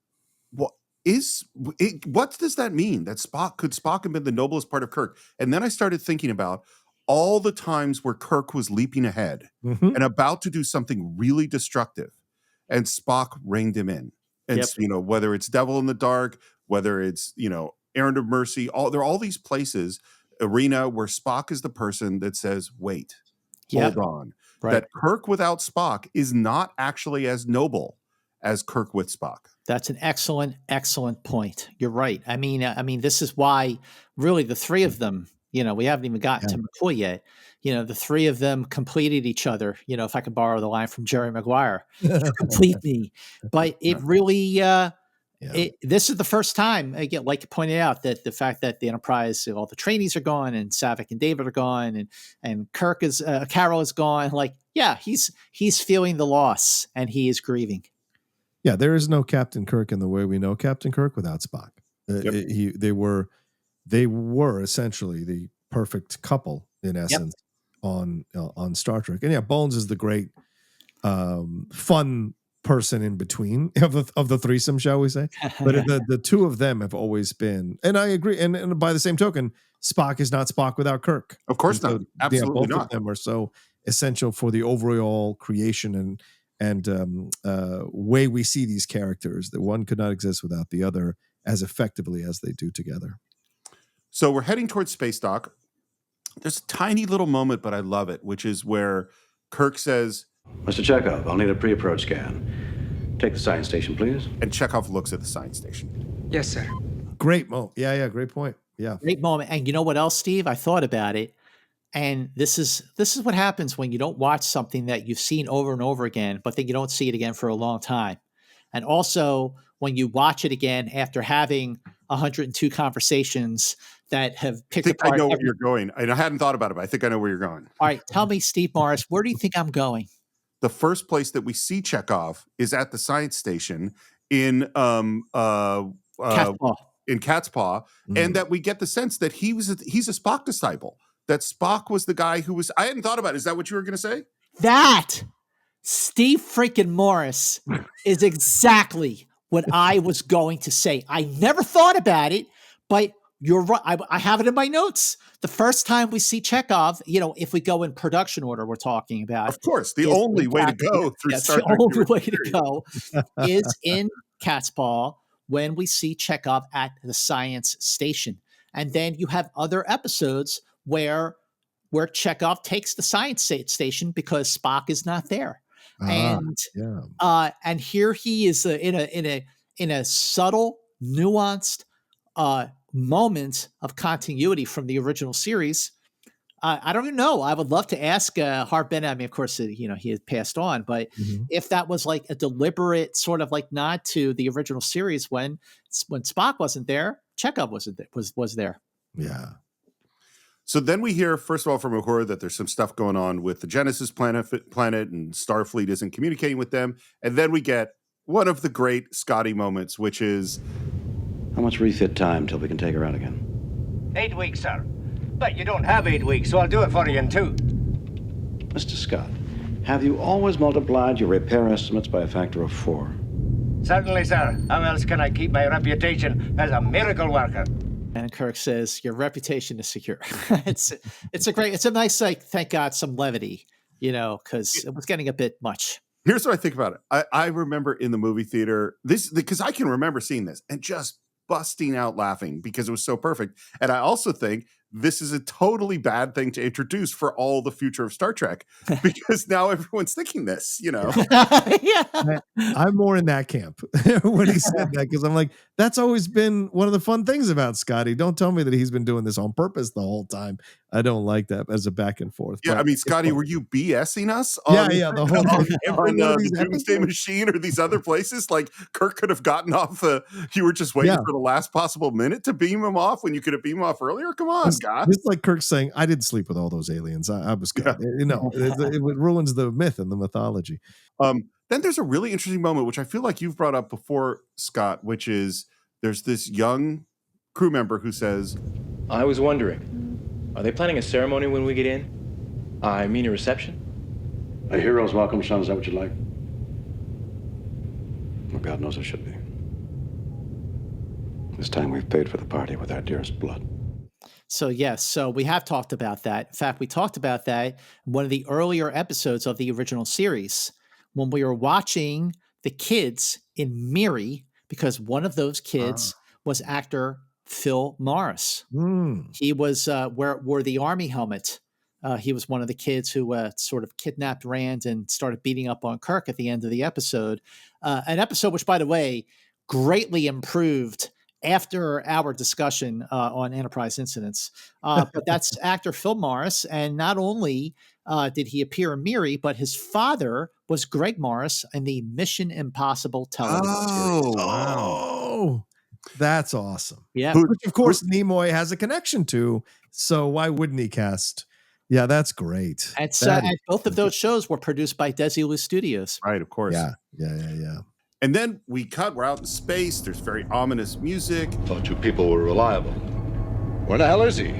what does that mean? That Spock have been the noblest part of Kirk? And then I started thinking about all the times where Kirk was leaping ahead and about to do something really destructive, and Spock reined him in. And whether it's Devil in the Dark, whether it's Errand of Mercy, there are all these places, arena, where Spock is the person that says, wait, hold on. Right. That Kirk without Spock is not actually as noble as Kirk with Spock. That's an excellent point. You're right. I mean, this is why really the three of them, we haven't even gotten to McCoy yet. The three of them completed each other. If I could borrow the line from Jerry Maguire, you complete me. But it really, This is the first time, again, like you pointed out, that the fact that the Enterprise, all the trainees are gone, and Saavik and David are gone, and Kirk is Carol is gone. Like, yeah, he's feeling the loss and he is grieving. Yeah, there is no Captain Kirk in the way we know Captain Kirk without Spock. They were essentially the perfect couple in essence on Star Trek. And yeah, Bones is the great fun person in between of the threesome, shall we say? But the two of them have always been, and I agree. And by the same token, Spock is not Spock without Kirk. Of course not. Absolutely both not. Of them are so essential for the overall creation and way we see these characters, that one could not exist without the other as effectively as they do together. So we're heading towards space dock. There's a tiny little moment, but I love it, which is where Kirk says, Mr. Chekhov, I'll need a pre-approach scan. Take the science station, please. and Chekhov looks at the science station. Yes, sir. Great moment. Yeah, great point. Yeah. Great moment. And you know what else, Steve? I thought about it. And this is what happens when you don't watch something that you've seen over and over again, but then you don't see it again for a long time. And also when you watch it again after having 102 conversations that have picked apart. I know where you're going. And I hadn't thought about it, but I think I know where you're going. All right. Tell me, Steve Morris, where do you think I'm going? The first place that we see Chekhov is at the science station in Cat's Paw. in Cat's Paw, and that we get the sense that he's a Spock disciple. That Spock was the guy who was. I hadn't thought about it. Is that what you were going to say? That Steve freaking Morris is exactly what I was going to say. I never thought about it, but you're right. I have it in my notes. The first time we see Chekhov, if we go in production order, we're talking about. Of course, the only way to go through Star Trek. The only way to go is in Cat's Paw when we see Chekhov at the science station. And then you have other episodes where Chekhov takes the science station because Spock is not there. And here he is in a subtle, nuanced moment of continuity from the original series. I don't even know. I would love to ask Harp Bennett. I mean, of course, he had passed on, but if that was like a deliberate sort of like nod to the original series when Spock wasn't there, Chekhov was there. Yeah. So then we hear, first of all, from Uhura that there's some stuff going on with the Genesis planet and Starfleet isn't communicating with them. And then we get one of the great Scotty moments, which is, How much refit time till we can take her out again? 8 weeks, sir. But you don't have 8 weeks, so I'll do it for you in 2. Mr. Scott, have you always multiplied your repair estimates by a factor of 4? Certainly, sir. How else can I keep my reputation as a miracle worker? And Kirk says, "Your reputation is secure." it's a nice, like, thank God, some levity, because it was getting a bit much. Here's what I think about it. I remember in the movie theater because I can remember seeing this and just busting out laughing because it was so perfect. And I also think this is a totally bad thing to introduce for all the future of Star Trek because now everyone's thinking this, Yeah. I'm more in that camp when he said that, because I'm like, that's always been one of the fun things about Scotty. Don't tell me that he's been doing this on purpose the whole time. I don't like that as a back and forth. Yeah, but I mean, Scotty, were you BSing us? Yeah, the whole on the Doomsday Machine or these other places? Like Kirk could have gotten off. You were just waiting for the last possible minute to beam him off when you could have beamed him off earlier. Come on, Scott. It's like Kirk saying, "I didn't sleep with all those aliens. I was good." Yeah. It ruins the myth and the mythology. Then there's a really interesting moment, which I feel like you've brought up before, Scott, which is there's this young crew member who says, I was wondering, are they planning a ceremony when we get in? I mean a reception? A hero's welcome, son. Is that what you'd like? Well, God knows it should be. This time we've paid for the party with our dearest blood. So yes, so we have talked about that. In fact, we talked about that in one of the earlier episodes of the original series when we were watching the kids in Miri, because one of those kids was actor Phil Morris. He was wore the Army helmet. He was one of the kids who sort of kidnapped Rand and started beating up on Kirk at the end of the episode. An episode which, by the way, greatly improved after our discussion on Enterprise incidents. But that's actor Phil Morris. And not only did he appear in Miri, but his father was Greg Morris in the Mission Impossible television series. Wow. Oh, that's awesome. Yeah. Which, of course, Nimoy has a connection to. So why wouldn't he cast? Yeah, that's great. And so and both of those shows were produced by Desilu Studios. Right, of course. Yeah. And then we cut. We're out in space. There's very ominous music. Thought you people were reliable. Where the hell is he?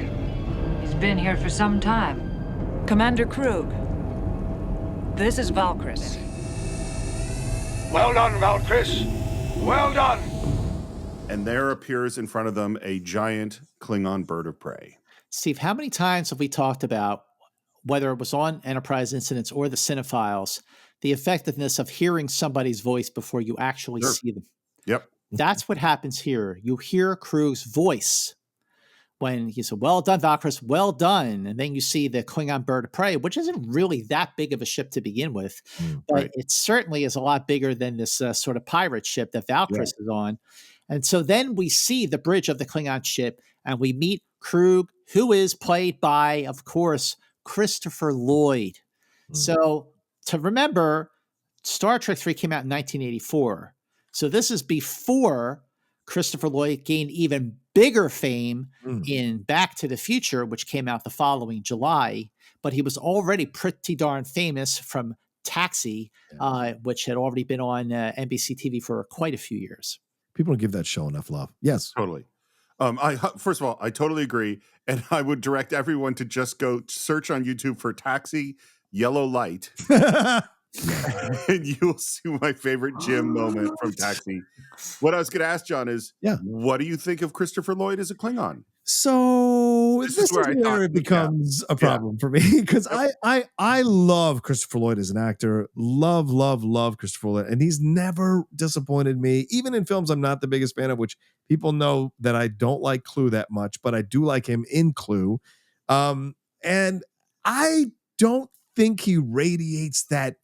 He's been here for some time. Commander Kruge. This is Valkyris. Well done, Valkyris. Well done. And there appears in front of them a giant Klingon bird of prey. Steve, how many times have we talked about, whether it was on Enterprise Incidents or the Cinephiles, the effectiveness of hearing somebody's voice before you actually see them? Yep. That's what happens here. You hear Kruge's voice when he said, well done, Valkyris, well done. And then you see the Klingon bird of prey, which isn't really that big of a ship to begin with, but it certainly is a lot bigger than this sort of pirate ship that Valkyris is on. And so then we see the bridge of the Klingon ship and we meet Kruge, who is played by, of course, Christopher Lloyd. So to remember, Star Trek 3 came out in 1984. So this is before Christopher Lloyd gained even bigger fame in Back to the Future, which came out the following July. But he was already pretty darn famous from Taxi, which had already been on NBC TV for quite a few years. People don't give that show enough love. Yes. Totally. First of all, I totally agree. And I would direct everyone to just go search on YouTube for Taxi Yellow Light. And you'll see my favorite Jim moment from Taxi. What I was going to ask, John, is what do you think of Christopher Lloyd as a Klingon? So this is where it becomes a problem for me, because I love Christopher Lloyd as an actor. Love Christopher Lloyd. And he's never disappointed me, even in films I'm not the biggest fan of, which people know that I don't like Clue that much, but I do like him in Clue. And I don't think he radiates that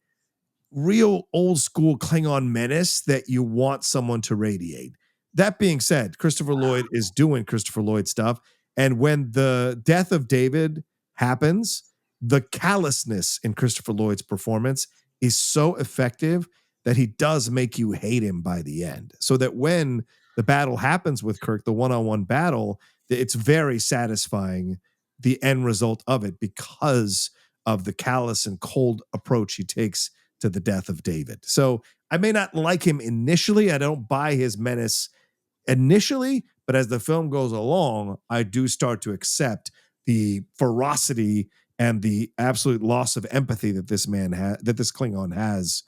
real old school Klingon menace that you want someone to radiate. That being said, Christopher Lloyd is doing Christopher Lloyd stuff. And when the death of David happens, the callousness in Christopher Lloyd's performance is so effective that he does make you hate him by the end. So that when the battle happens with Kirk, the one-on-one battle, it's very satisfying, the end result of it, because of the callous and cold approach he takes to the death of David. So I may not like him initially. I don't buy his menace initially, but as the film goes along, I do start to accept the ferocity and the absolute loss of empathy that this man has, that this Klingon has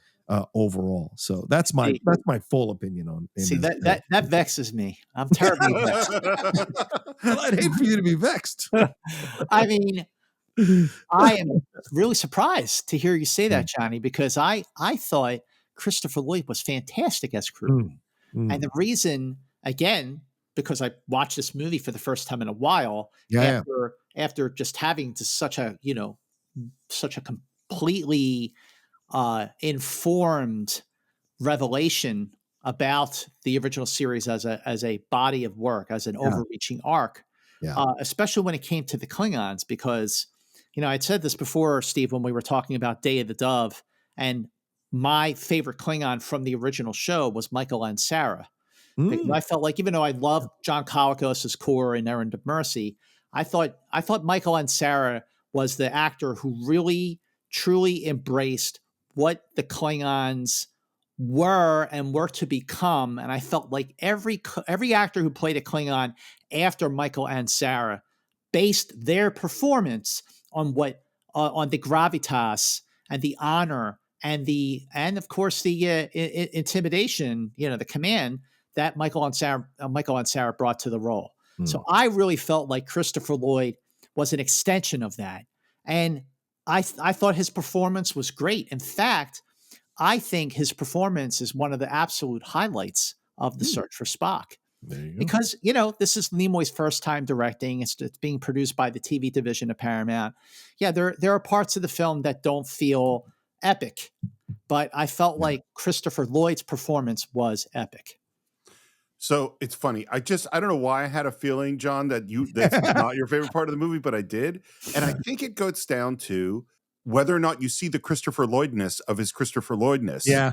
overall. So that's my full opinion on him. See, that vexes me. I'm terribly vexed. Well, I'd hate for you to be vexed. I mean, I am really surprised to hear you say that, Johnny, because I thought Christopher Lloyd was fantastic as Kruge. And the reason, again, because I watched this movie for the first time in a while, after just having such a completely informed revelation about the original series as a body of work, as an overreaching arc, especially when it came to the Klingons, because I'd said this before, Steve, when we were talking about Day of the Dove, and my favorite Klingon from the original show was Michael Ansara. Because I felt like, even though I loved John Colicos' core in Errand of Mercy, I thought Michael Ansara was the actor who really, truly embraced what the Klingons were and were to become. And I felt like every actor who played a Klingon after Michael Ansara based their performance on on the gravitas and the honor and of course the intimidation, the command that Michael Ansara brought to the role. So I really felt like Christopher Lloyd was an extension of that. And I thought his performance was great. In fact, I think his performance is one of the absolute highlights of The Search for Spock. Because, this is Nimoy's first time directing. It's being produced by the TV division of Paramount. Yeah, there are parts of the film that don't feel epic, but I felt like Christopher Lloyd's performance was epic. So it's funny. I don't know why I had a feeling, John, that's not your favorite part of the movie, but I did. And I think it goes down to whether or not you see the Christopher Lloydness of his Christopher Lloydness. Yeah.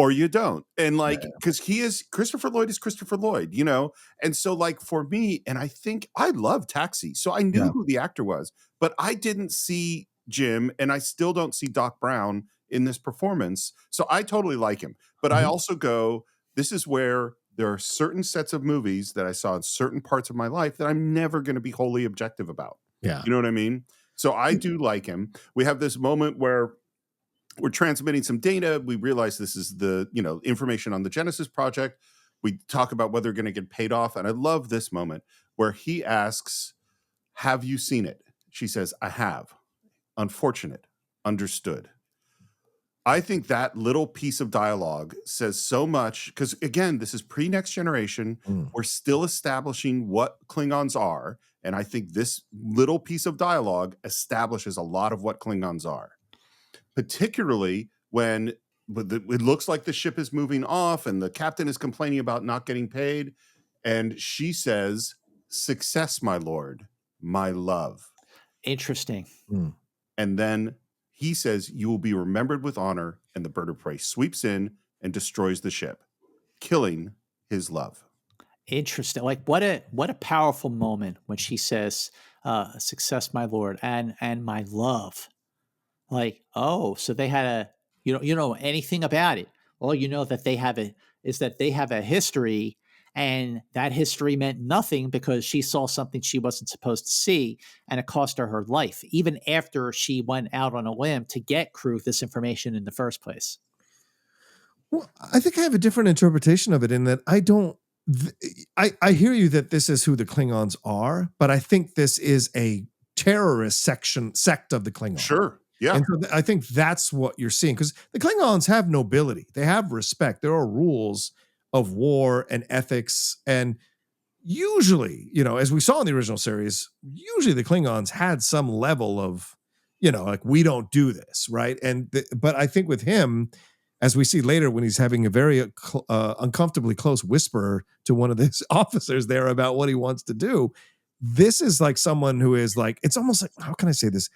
or you don't. And like, because Christopher Lloyd is Christopher Lloyd, you know? And so like for me, and I think I love Taxi. So I knew who the actor was, but I didn't see Jim, and I still don't see Doc Brown in this performance. So I totally like him. But I also go, this is where there are certain sets of movies that I saw in certain parts of my life that I'm never going to be wholly objective about. Yeah. You know what I mean? So I do like him. We have this moment where we're transmitting some data. We realize this is the, you know, information on the Genesis project. We talk about whether they're going to get paid off. And I love this moment where he asks, have you seen it? She says, I have. Unfortunate. Understood. I think that little piece of dialogue says so much because, again, this is pre-Next Generation. We're still establishing what Klingons are. And I think this little piece of dialogue establishes a lot of what Klingons are, particularly when it looks like the ship is moving off and the captain is complaining about not getting paid. And she says, success, my lord, my love. Interesting. And then he says, you will be remembered with honor, and the bird of prey sweeps in and destroys the ship, killing his love. Interesting. Like what a powerful moment when she says, success, my lord, and my love. Like, oh, so they had a, you know anything about it. All you know that they have a history, and that history meant nothing because she saw something she wasn't supposed to see, and it cost her life, even after she went out on a limb to get Kruge this information in the first place. Well, I think I have a different interpretation of it in that I hear you that this is who the Klingons are, but I think this is a terrorist sect of the Klingons. Sure. Yeah. And so I think that's what you're seeing, because the Klingons have nobility. They have respect. There are rules of war and ethics. And usually, you know, as we saw in the original series, usually the Klingons had some level of, you know, like, we don't do this, right? But I think with him, as we see later when he's having a very uncomfortably close whisper to one of his officers there about what he wants to do, this is like someone who is like, it's almost like, how can I say this?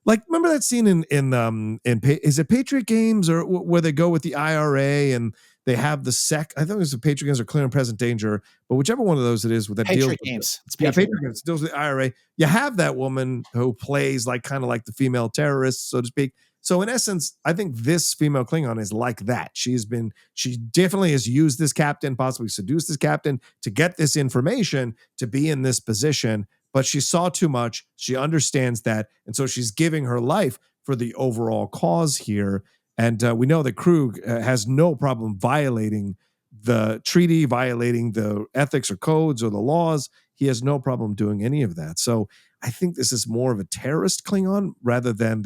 Like, remember that scene in is it Patriot Games or where they go with the IRA and they have the SEC? I think it was the Patriot Games or Clear and Present Danger, but whichever one of those it is with that Patriot Games. It's Patriot Games. It deals with the IRA. You have that woman who plays like kind of like the female terrorist, so to speak. So in essence, I think this female Klingon is like that. She definitely has used this captain, possibly seduced this captain to get this information to be in this position, but she saw too much. She understands that. And so she's giving her life for the overall cause here. And we know that Kruge has no problem violating the treaty, violating the ethics or codes or the laws. He has no problem doing any of that. So I think this is more of a terrorist Klingon rather than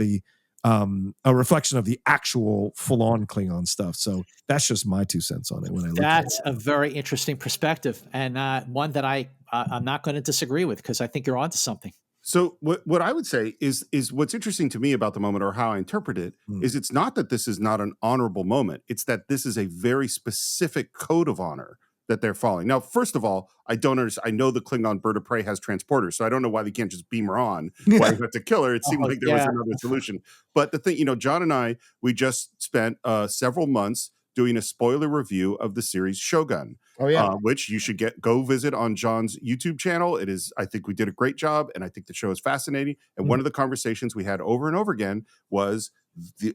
a reflection of the actual full-on Klingon stuff. So that's just my 2 cents on it. When I look That's a very interesting perspective, and one that I'm not going to disagree with, because I think you're onto something. So what I would say is what's interesting to me about the moment, or how I interpret it, is it's not that this is not an honorable moment. It's that this is a very specific code of honor that they're following. Now, first of all, I don't understand. I know the Klingon bird of prey has transporters, so I don't know why they can't just beam her on. Why you have to kill her? It seemed like there was another solution. But the thing, you know, John and I, we just spent several months doing a spoiler review of the series Shogun. Oh yeah, which you should go visit on John's YouTube channel. It is, I think we did a great job, and I think the show is fascinating. And one of the conversations we had over and over again was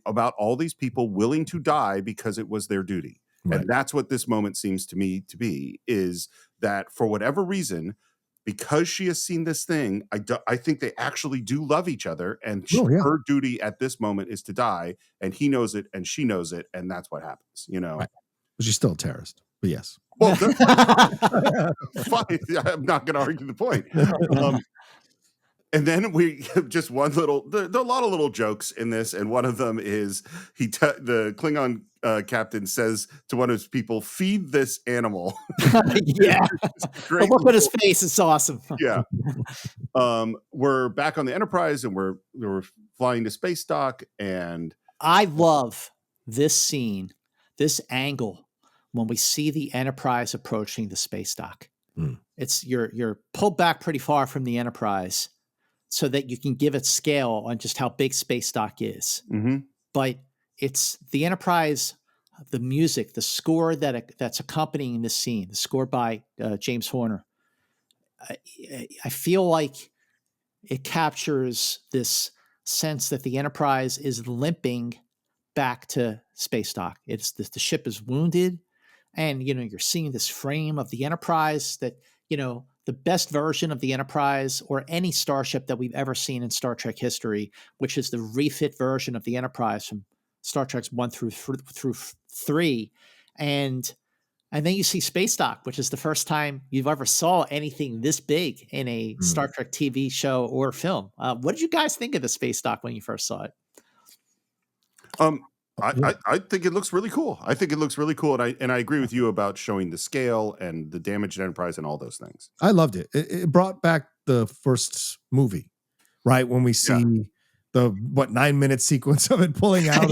about all these people willing to die because it was their duty. Right. And that's what this moment seems to me to be, is that for whatever reason, because she has seen this thing, I think they actually do love each other, and her duty at this moment is to die, and he knows it and she knows it, and that's what happens, you know. Right. But she's still a terrorist, but yes. Well, fine. I'm not going to argue the point. And then we just one little, there are a lot of little jokes in this. And one of them is the Klingon captain says to one of his people, feed this animal. Yeah. Great. Look at his face. It's awesome. Yeah. We're back on the Enterprise, and we're flying to space dock. And I love this scene, this angle, when we see the Enterprise approaching the space dock. It's you're pulled back pretty far from the Enterprise, so that you can give it scale on just how big space dock is. But it's the Enterprise the music, the score that's accompanying this scene, the score by James Horner, I feel like it captures this sense that the Enterprise is limping back to space dock. It's the ship is wounded, and you're seeing this frame of the Enterprise that the best version of the Enterprise or any starship that we've ever seen in Star Trek history, which is the refit version of the Enterprise from Star Trek's 1 through 3, and then you see Space Dock, which is the first time you've ever saw anything this big in a Star Trek TV show or film. What did you guys think of the Space Dock when you first saw it? I think it looks really cool. I think it looks really cool, and I agree with you about showing the scale and the damaged Enterprise and all those things. I loved it. It brought back the first movie, right? When we see the 9-minute sequence of it pulling out.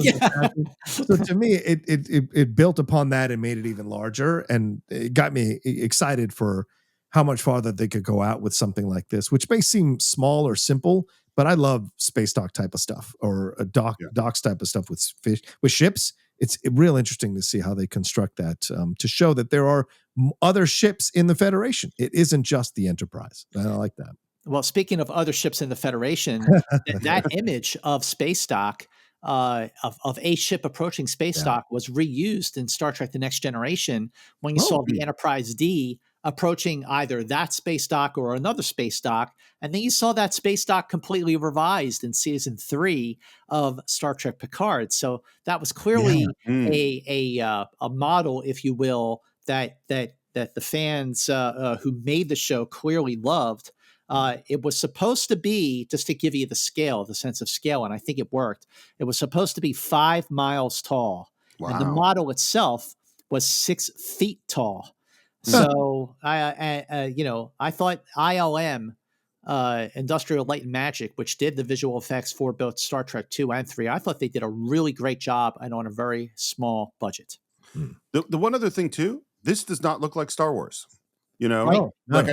So to me, it built upon that and made it even larger, and it got me excited for how much farther they could go out with something like this, which may seem small or simple, but I love space dock type of stuff, or a docks type of stuff with ships. It's real interesting to see how they construct that to show that there are other ships in the Federation. It isn't just the Enterprise. I like that. Well, speaking of other ships in the Federation, that image of space dock, of a ship approaching space dock, was reused in Star Trek: The Next Generation when you saw the Enterprise D approaching either that space dock or another space dock, and then you saw that space dock completely revised in season 3 of Star Trek Picard. So that was clearly a model, if you will, that the fans who made the show clearly loved. It was supposed to be, just to give you the sense of scale, and I think it worked. It was supposed to be 5 miles tall, and the model itself was 6 feet tall. So I thought ILM, Industrial Light and Magic, which did the visual effects for both Star Trek 2 and 3, I thought they did a really great job and on a very small budget. The one other thing too, this does not look like Star Wars. I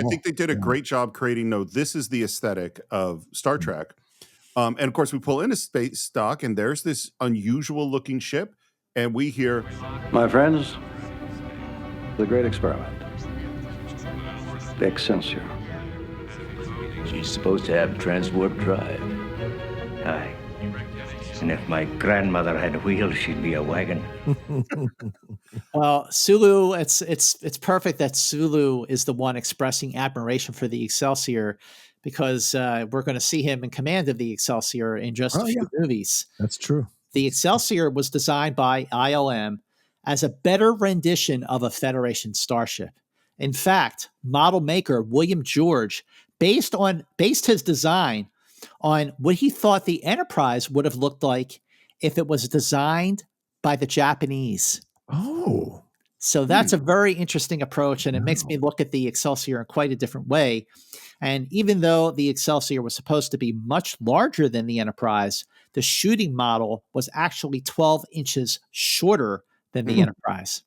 think they did a great job creating. This is the aesthetic of Star Trek, and of course we pull into space dock, and there's this unusual looking ship, and we hear, "My friends, the great experiment, the Excelsior." She's supposed to have transwarp drive. Aye. And if my grandmother had wheels, she'd be a wagon. Well, Sulu, it's perfect that Sulu is the one expressing admiration for the Excelsior, because we're going to see him in command of the Excelsior in just a few movies. That's true. The Excelsior was designed by ILM as a better rendition of a Federation starship. In fact, model maker William George based his design on what he thought the Enterprise would have looked like if it was designed by the Japanese. Oh. So that's a very interesting approach, and it makes me look at the Excelsior in quite a different way. And even though the Excelsior was supposed to be much larger than the Enterprise, the shooting model was actually 12 inches shorter than the Enterprise.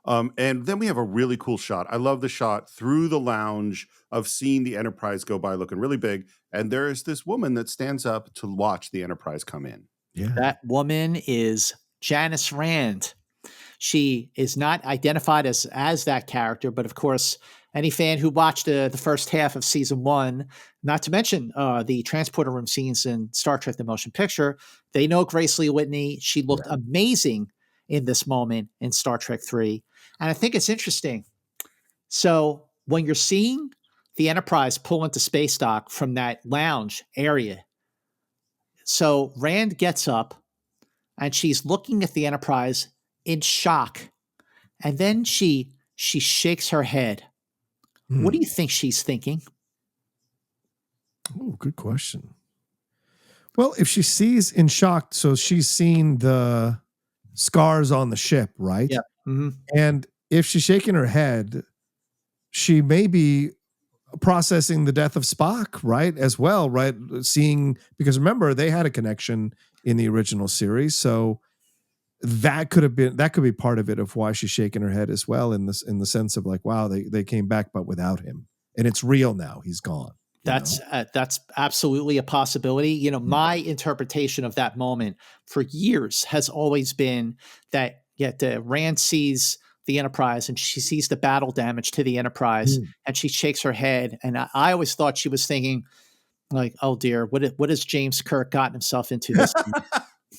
And then we have a really cool shot. I love the shot through the lounge of seeing the Enterprise go by looking really big. And there is this woman that stands up to watch the Enterprise come in. Yeah. That woman is Janice Rand. She is not identified as that character, but of course, any fan who watched the first half of season 1, not to mention the transporter room scenes in Star Trek: The Motion Picture, they know Grace Lee Whitney. She looked amazing in this moment in Star Trek 3. And I think it's interesting. So when you're seeing the Enterprise pull into space dock from that lounge area, so Rand gets up and she's looking at the Enterprise in shock. And then she shakes her head. What do you think she's thinking? Oh, good question. Well, if she sees in shock, so she's seen the scars on the ship, right? Yeah. Mm-hmm. And if she's shaking her head, she may be processing the death of Spock, right? As well, right? Because remember, they had a connection in the original series. So that could be part of it, of why she's shaking her head as well, in the sense of like, wow, they came back, but without him. And it's real now. He's gone. That's absolutely a possibility. My interpretation of that moment for years has always been that Rand sees the Enterprise and she sees the battle damage to the Enterprise and she shakes her head. And I always thought she was thinking like, oh dear, what has James Kirk gotten himself into this?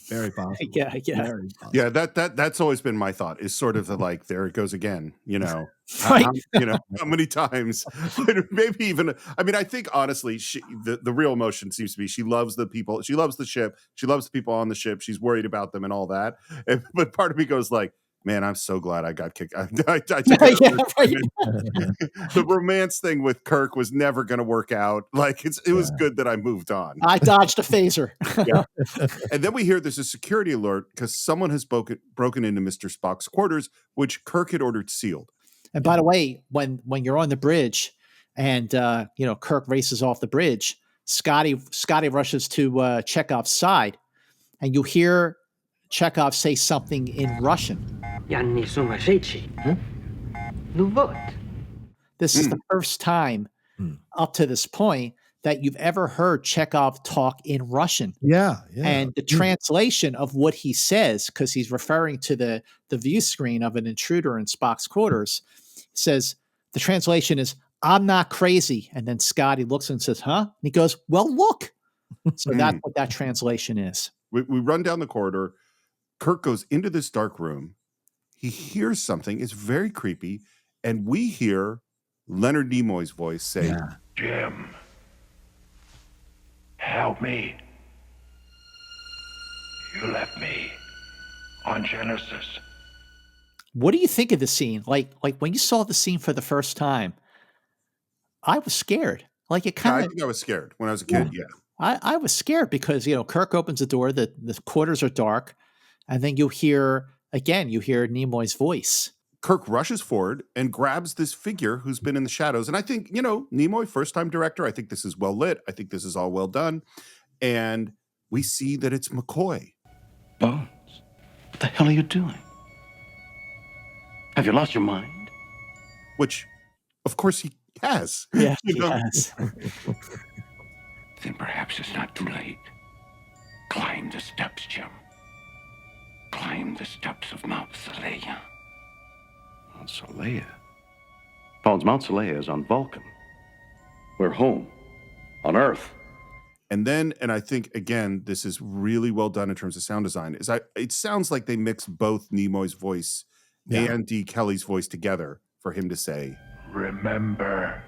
Very possible. Yeah. Very possible. Yeah, that's always been my thought, is sort of the like, there it goes again, Right. how many times, maybe even, I mean, I think honestly, the real emotion seems to be she loves the people, she loves the ship, she loves the people on the ship, she's worried about them and all that. But part of me goes like, man, I'm so glad I got kicked. I took the romance thing with Kirk was never going to work out. Like it was good that I moved on. I dodged a phaser. And then we hear there's a security alert because someone has broken into Mr. Spock's quarters, which Kirk had ordered sealed. And by the way, when you're on the bridge and Kirk races off the bridge, Scotty rushes to Chekhov's side, and you hear Chekhov say something in Russian. This is the first time up to this point that you've ever heard Chekhov talk in Russian. Yeah. And the translation of what he says, because he's referring to the view screen of an intruder in Spock's quarters, says, the translation is, I'm not crazy. And then Scotty looks and says, huh? And he goes, well, look. So that's what that translation is. We run down the corridor. Kirk goes into this dark room. He hears something. It's very creepy. And we hear Leonard Nimoy's voice say, Jim, help me. You left me on Genesis. What do you think of the scene? Like when you saw the scene for the first time, I was scared. Like it kind of. I think I was scared when I was a kid. Yeah. I was scared because, Kirk opens the door, the quarters are dark. And then you hear Nimoy's voice. Kirk rushes forward and grabs this figure who's been in the shadows. And I think, Nimoy, first-time director, I think this is well lit. I think this is all well done. And we see that it's McCoy. Bones, what the hell are you doing? Have you lost your mind? Which, of course, he has. Yeah, he has. Then perhaps it's not too late. Climb the steps, Jim. Climb the steps of Mount Seleia. Mount Seleia? Bones, Mount Seleia is on Vulcan. We're home. On Earth. And I think, again, this is really well done in terms of sound design. It sounds like they mixed both Nimoy's voice and D. Kelley's voice together for him to say, remember.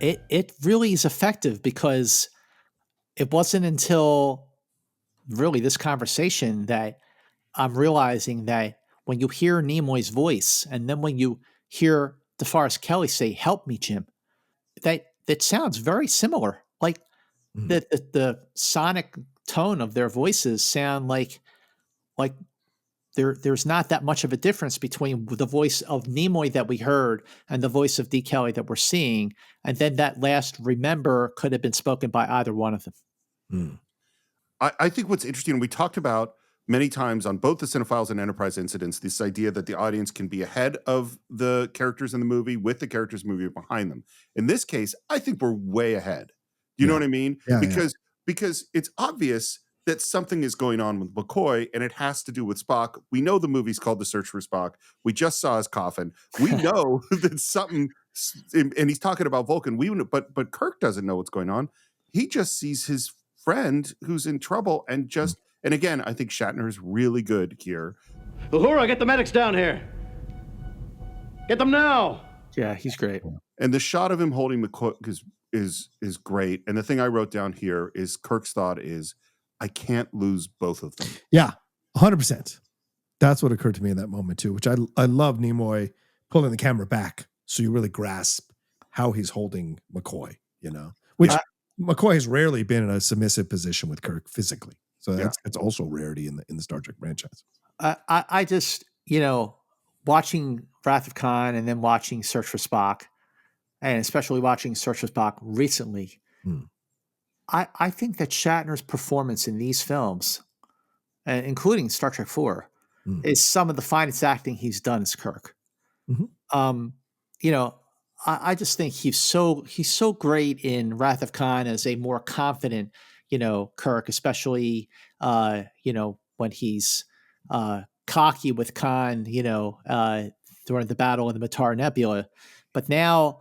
It really is effective because it wasn't until really this conversation that I'm realizing that when you hear Nimoy's voice and then when you hear DeForest Kelley say, help me, Jim, that sounds very similar. Like the sonic tone of their voices sound like there's not that much of a difference between the voice of Nimoy that we heard and the voice of D. Kelley that we're seeing. And then that last remember could have been spoken by either one of them. I think what's interesting, we talked about many times on both the Cinephiles and Enterprise incidents, this idea that the audience can be ahead of the characters in the movie with the characters in the movie behind them. In this case, I think we're way ahead. You know what I mean? Yeah, because it's obvious that something is going on with McCoy and it has to do with Spock. We know the movie's called The Search for Spock. We just saw his coffin. We know that something, and he's talking about Vulcan. But Kirk doesn't know what's going on. He just sees his friend who's in trouble and again, I think Shatner is really good here. Uhura, get the medics down here. Get them now. Yeah, he's great. And the shot of him holding McCoy is great. And the thing I wrote down here is Kirk's thought is, I can't lose both of them. Yeah, 100%. That's what occurred to me in that moment too, which I love Nimoy pulling the camera back so you really grasp how he's holding McCoy, which McCoy has rarely been in a submissive position with Kirk physically. So that's also a rarity in the Star Trek franchise. I just, watching Wrath of Khan and then watching Search for Spock, and especially watching Search for Spock recently, I think that Shatner's performance in these films, including Star Trek IV, is some of the finest acting he's done as Kirk. I just think he's so great in Wrath of Khan as a more confident, Kirk, especially when he's cocky with Khan, during the battle in the Mutara Nebula. But now,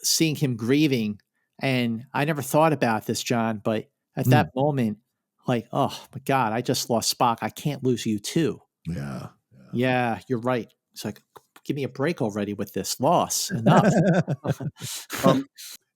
seeing him grieving, and I never thought about this, John, but at that moment, like, oh my God, I just lost Spock. I can't lose you too. Yeah, you're right. It's like, give me a break already with this loss. Enough.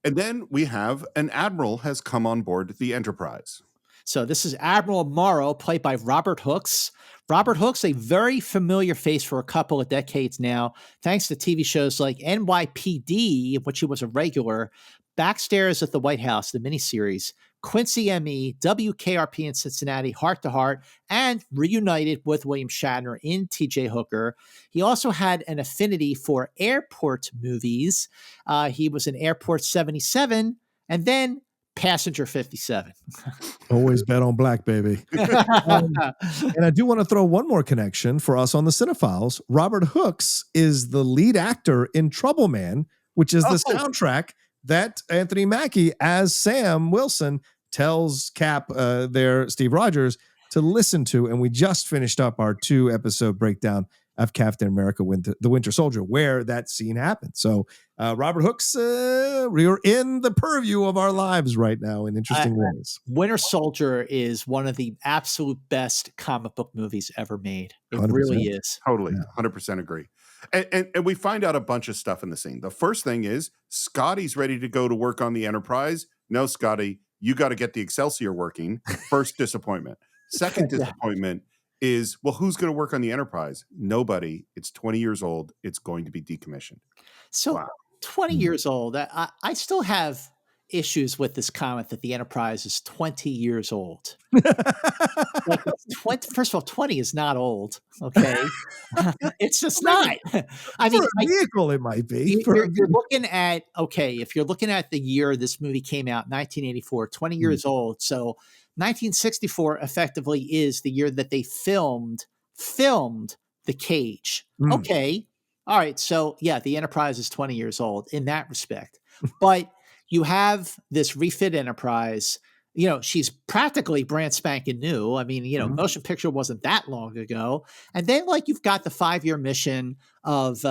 And then we have an admiral has come on board the Enterprise. So this is Admiral Morrow, played by Robert Hooks. Robert Hooks, a very familiar face for a couple of decades now, thanks to TV shows like NYPD, in which he was a regular, Backstairs at the White House, the miniseries, Quincy M.E., WKRP in Cincinnati, Heart to Heart, and reunited with William Shatner in T.J. Hooker. He also had an affinity for airport movies. He was in Airport 77 and then Passenger 57. Always bet on black, baby. And I do want to throw one more connection for us on the Cinephiles. Robert Hooks is the lead actor in Trouble Man, which is the soundtrack that Anthony Mackie, as Sam Wilson, tells Cap, Steve Rogers, to listen to. And we just finished up our 2-episode breakdown of Captain America, the Winter Soldier, where that scene happened. So Robert Hooks, we're in the purview of our lives right now in interesting ways. Winter Soldier is one of the absolute best comic book movies ever made. It 100%. really is. Totally, 100% agree. And we find out a bunch of stuff in the scene. The first thing is Scotty's ready to go to work on the Enterprise. No, Scotty, you got to get the Excelsior working. First disappointment. Second disappointment is, well, who's going to work on the Enterprise? Nobody. It's 20 years old. It's going to be decommissioned. So 20 years old. I still have issues with this comment that the Enterprise is 20 years old. Like, 20, first of all, 20 is not old. Okay. It's just not. I mean, for a vehicle, it might be. You're looking at, if you're looking at the year this movie came out, 1984, 20 years old. So 1964 effectively is the year that they filmed The Cage. Okay. All right. So yeah, the Enterprise is 20 years old in that respect. But you have this refit Enterprise. She's practically brand spanking new. I mean, motion picture wasn't that long ago. And then you've got the 5-year mission of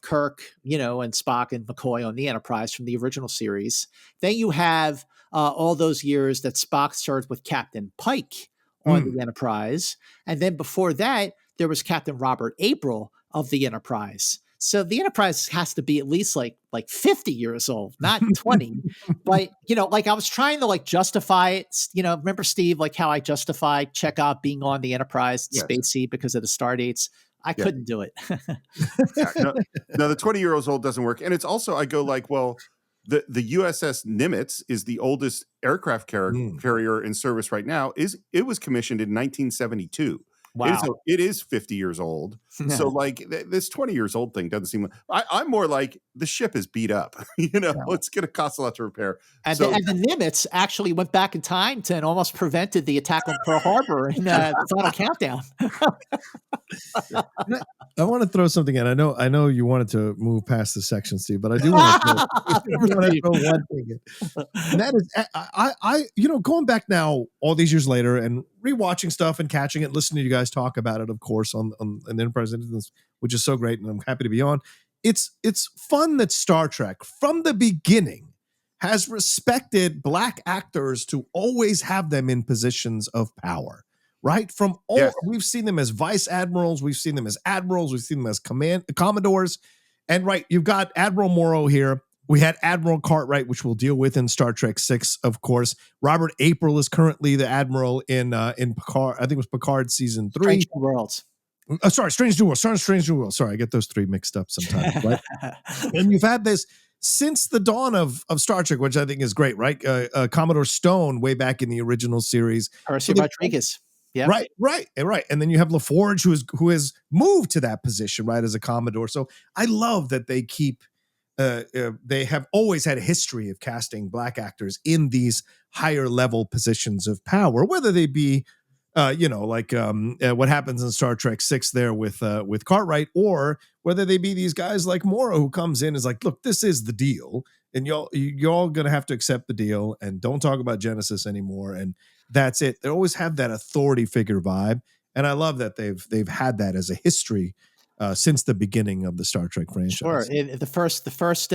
Kirk, and Spock and McCoy on the Enterprise from the original series. Then you have all those years that Spock served with Captain Pike on the Enterprise. And then before that, there was Captain Robert April of the Enterprise. So the Enterprise has to be at least like 50 years old, not 20. But, I was trying to justify it. Remember, Steve, how I justified Chekhov being on the Enterprise spacey because of the star dates? I couldn't do it. No, the 20 years old doesn't work. And it's also, I go the U.S.S. Nimitz is the oldest aircraft carrier in service right now. It was commissioned in 1972. Wow. It is 50 years old. So this 20 years old thing doesn't seem, I'm more like the ship is beat up, it's going to cost a lot to repair. And the Nimitz actually went back in time and almost prevented the attack on Pearl Harbor in the Final Countdown. I want to throw something in. I know you wanted to move past the section, Steve, but I do want to throw one thing in. And that is, I going back now all these years later and rewatching stuff and catching it, listening to you guys talk about it, of course, on an Enterprise, which is so great, and I'm happy to be on. It's fun that Star Trek from the beginning has respected black actors to always have them in positions of power. Right? From all, we've seen them as vice admirals, we've seen them as admirals, we've seen them as commodores, and you've got Admiral Morrow here. We had Admiral Cartwright, which we'll deal with in Star Trek 6, of course. Robert April is currently the admiral in Picard. I think it was Picard season 3. Strange New Worlds. Strange New Worlds. Strange New Worlds. Sorry, I get those three mixed up sometimes. Right? And you've had this since the dawn of Star Trek, which I think is great, right? Commodore Stone, way back in the original series. Percy Rodriguez. Yeah. Right. And then you have LaForge, who has moved to that position, right, as a Commodore. So I love that they keep. They have always had a history of casting black actors in these higher level positions of power, whether they be, what happens in Star Trek 6 there with Cartwright, or whether they be these guys like Morrow, who comes in and is like, look, this is the deal, and you're all going to have to accept the deal, and don't talk about Genesis anymore, and that's it. They always have that authority figure vibe, And I love that they've had that as a history since the beginning of the Star Trek franchise. Sure. The first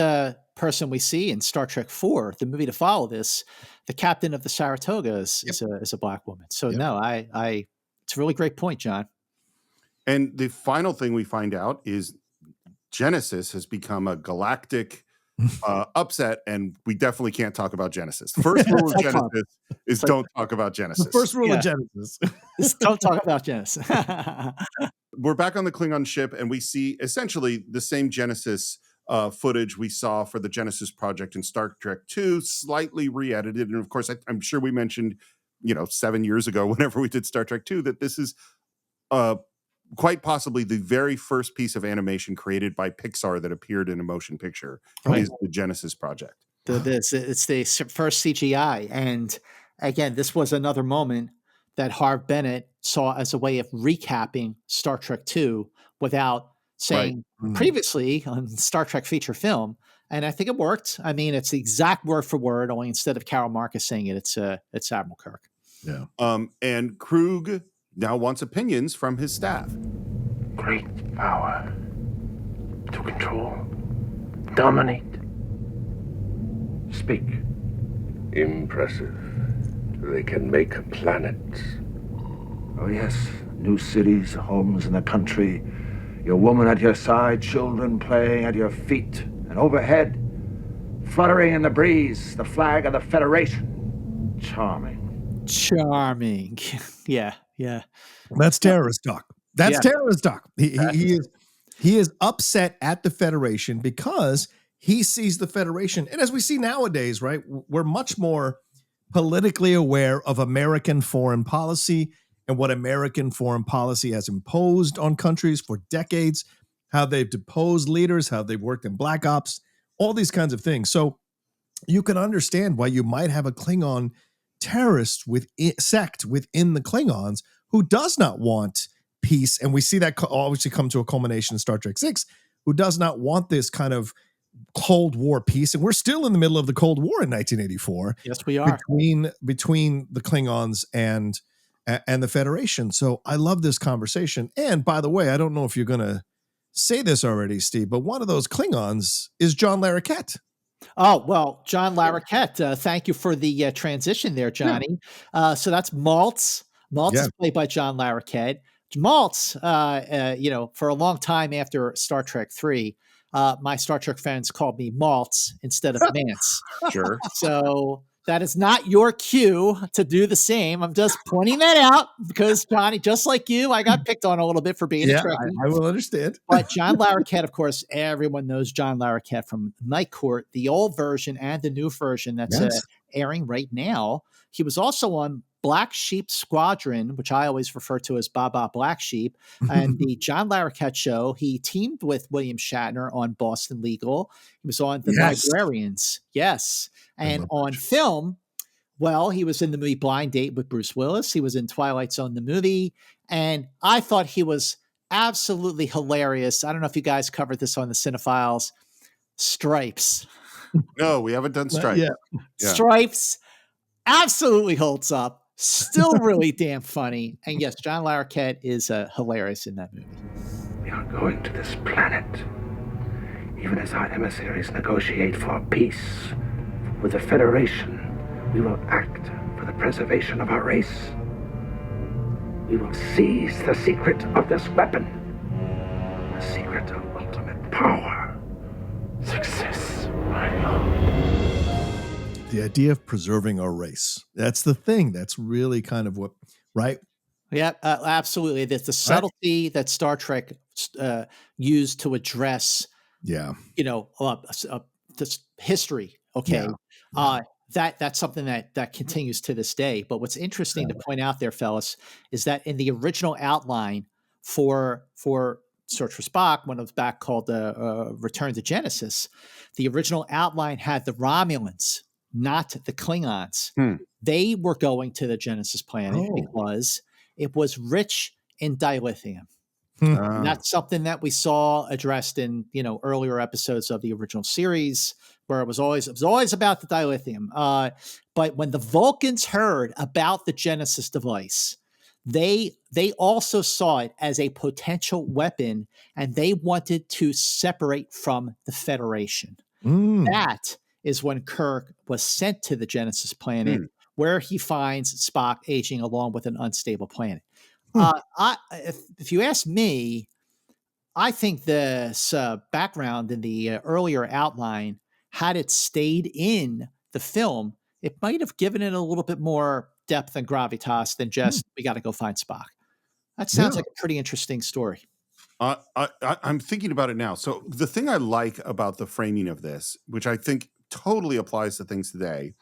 person we see in Star Trek 4, the movie to follow this, the captain of the Saratoga is a black woman. So no, I it's a really great point, John. And the final thing we find out is Genesis has become a galactic upset, and we definitely can't talk about Genesis. The first rule of Genesis is don't talk about Genesis. The first rule of Genesis. Don't talk about Genesis. We're back on the Klingon ship, and we see essentially the same Genesis footage we saw for the Genesis project in Star Trek II, slightly re-edited. And of course, I'm sure we mentioned, 7 years ago, whenever we did Star Trek II, that this is quite possibly the very first piece of animation created by Pixar that appeared in a motion picture is the Genesis project. It's the first CGI. And again, this was another moment that Harv Bennett saw as a way of recapping Star Trek II without saying previously on Star Trek feature film. And I think it worked. I mean, it's the exact word for word, only instead of Carol Marcus saying it, it's Admiral Kirk. Yeah. And Kruge now wants opinions from his staff. Great power to control, dominate. Speak. Impressive. They can make planets. Oh, yes. New cities, homes in the country. Your woman at your side, children playing at your feet. And overhead, fluttering in the breeze, the flag of the Federation. Charming. Yeah. That's terrorist talk. That's terrorist talk. He is upset at the Federation because he sees the Federation. And as we see nowadays, right, we're much more politically aware of American foreign policy and what American foreign policy has imposed on countries for decades, how they've deposed leaders, how they've worked in black ops, all these kinds of things. So you can understand why you might have a Klingon terrorist sect within the Klingons who does not want peace. And we see that obviously come to a culmination in Star Trek VI, who does not want this kind of Cold War peace. And we're still in the middle of the Cold War in 1984. Yes, we are. Between the Klingons and the Federation. So I love this conversation. And by the way, I don't know if you're going to say this already, Steve, but one of those Klingons is John Larroquette. Oh, well, John Larroquette, thank you for the transition there, Johnny. Yeah. So that's Maltz. Maltz is played by John Larroquette. Maltz, for a long time after Star Trek 3, my Star Trek fans called me Maltz instead of Mance. Sure. So that is not your cue to do the same. I'm just pointing that out because, Johnny, just like you, I got picked on a little bit for being a Trekkie. I will understand. But John Larroquette, of course, everyone knows John Larroquette from Night Court, the old version and the new version that's airing right now. He was also on Black Sheep Squadron, which I always refer to as Baba Black Sheep, and the John Larroquette Show. He teamed with William Shatner on Boston Legal. He was on The Librarians. Yes. And on film, well, he was in the movie Blind Date with Bruce Willis. He was in Twilight Zone, the movie. And I thought he was absolutely hilarious. I don't know if you guys covered this on the Cinephiles. Stripes. No, we haven't done Stripes. Yeah. Stripes absolutely holds up. Still really damn funny. And yes, John Larroquette is hilarious in that movie. We are going to this planet. Even as our emissaries negotiate for peace with the Federation, we will act for the preservation of our race. We will seize the secret of this weapon. The secret of ultimate power. Success, my lord. The idea of preserving our race. That's the thing. That's really kind of what, right? Yeah, absolutely. There's the subtlety that Star Trek used to address, this history. Okay. Yeah. That's something that continues to this day. But what's interesting to point out there, fellas, is that in the original outline for Search for Spock, when it was back called Return to Genesis, the original outline had the Romulans, not the Klingons. They were going to the Genesis planet because it was rich in dilithium. That's something that we saw addressed in earlier episodes of the original series, where it was always about the dilithium. But when the Vulcans heard about the Genesis device, they also saw it as a potential weapon, and they wanted to separate from the Federation. That is when Kirk was sent to the Genesis planet, where he finds Spock aging along with an unstable planet. If you ask me, I think this background in the earlier outline, had it stayed in the film, it might have given it a little bit more depth and gravitas than just we got to go find Spock. That sounds like a pretty interesting story. I'm thinking about it now. So the thing I like about the framing of this, which I think totally applies to things today,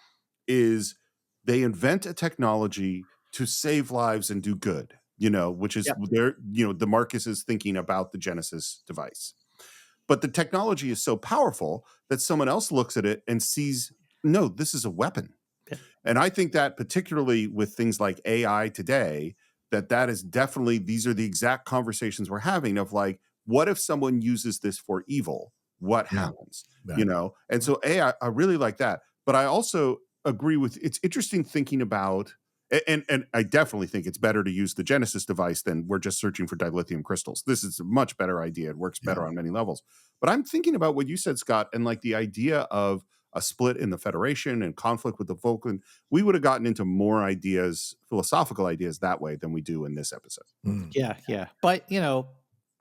is they invent a technology to save lives and do good, which is their, the Marcus is thinking about the Genesis device. But the technology is so powerful that someone else looks at it and sees, no, this is a weapon. And I think that particularly with things like AI today, that is definitely, these are the exact conversations we're having of like, what if someone uses this for evil? What happens? And so I really like that. But I also agree with, it's interesting thinking about, and I definitely think it's better to use the Genesis device than we're just searching for dilithium crystals. This is a much better idea. It works better on many levels. But I'm thinking about what you said, Scott, and like the idea of a split in the Federation and conflict with the Vulcan. We would have gotten into more ideas, philosophical ideas that way than we do in this episode. Yeah. But,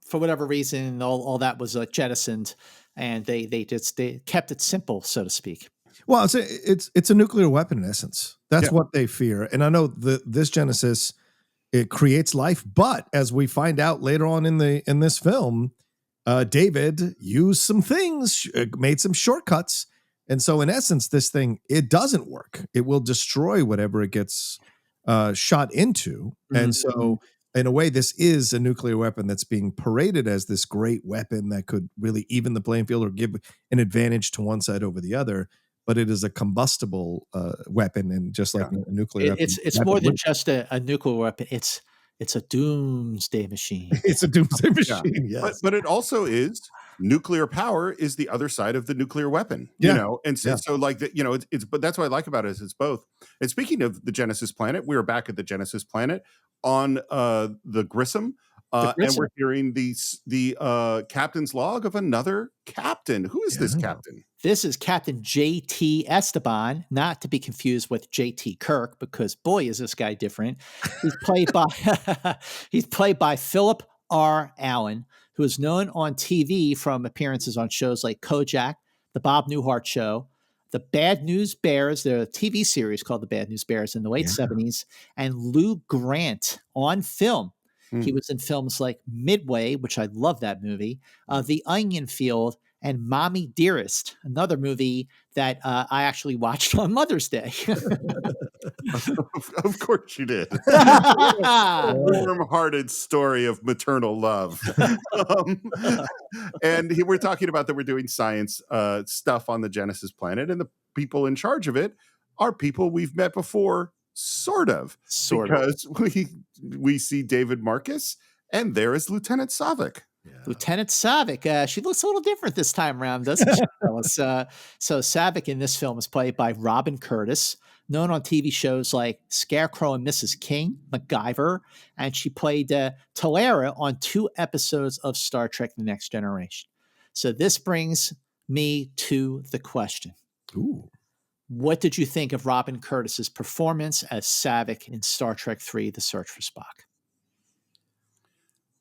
for whatever reason, all that was jettisoned, and they kept it simple, so to speak. Well, it's a nuclear weapon in essence. That's what they fear. And I know this Genesis, it creates life, but as we find out later on in this film, David used some things, made some shortcuts. And so in essence, this thing, it doesn't work. It will destroy whatever it gets shot into. And so in a way, this is a nuclear weapon that's being paraded as this great weapon that could really even the playing field or give an advantage to one side over the other. But it is a combustible weapon, and just like a nuclear weapon. It's more than just a nuclear weapon. It's a doomsday machine. It's a doomsday machine, yes. But it also is, nuclear power is the other side of the nuclear weapon, and so like that, it's but that's what I like about it is it's both. And speaking of the Genesis planet, we are back at the Genesis planet on the Grissom. And we're hearing the captain's log of another captain. Who is this captain? This is Captain J.T. Esteban, not to be confused with J.T. Kirk, because boy, is this guy different. He's played by Philip R. Allen, who is known on TV from appearances on shows like Kojak, The Bob Newhart Show, The Bad News Bears, the TV series called The Bad News Bears in the late 70s, and Lou Grant on film. He was in films like Midway, which I love that movie, The Onion Field, and Mommy Dearest, another movie that I actually watched on Mother's Day. Of course you did. Warm-hearted story of maternal love. And we're talking about that we're doing science stuff on the Genesis planet, and the people in charge of it are people we've met before. Sort of. Because we see David Marcus, and there is Lieutenant Saavik. Lieutenant Saavik. She looks a little different this time around, doesn't she? So Saavik in this film is played by Robin Curtis, known on TV shows like Scarecrow and Mrs. King, MacGyver, and she played Talara on 2 episodes of Star Trek The Next Generation. So this brings me to the question. What did you think of Robin Curtis's performance as Saavik in Star Trek III, The Search for Spock?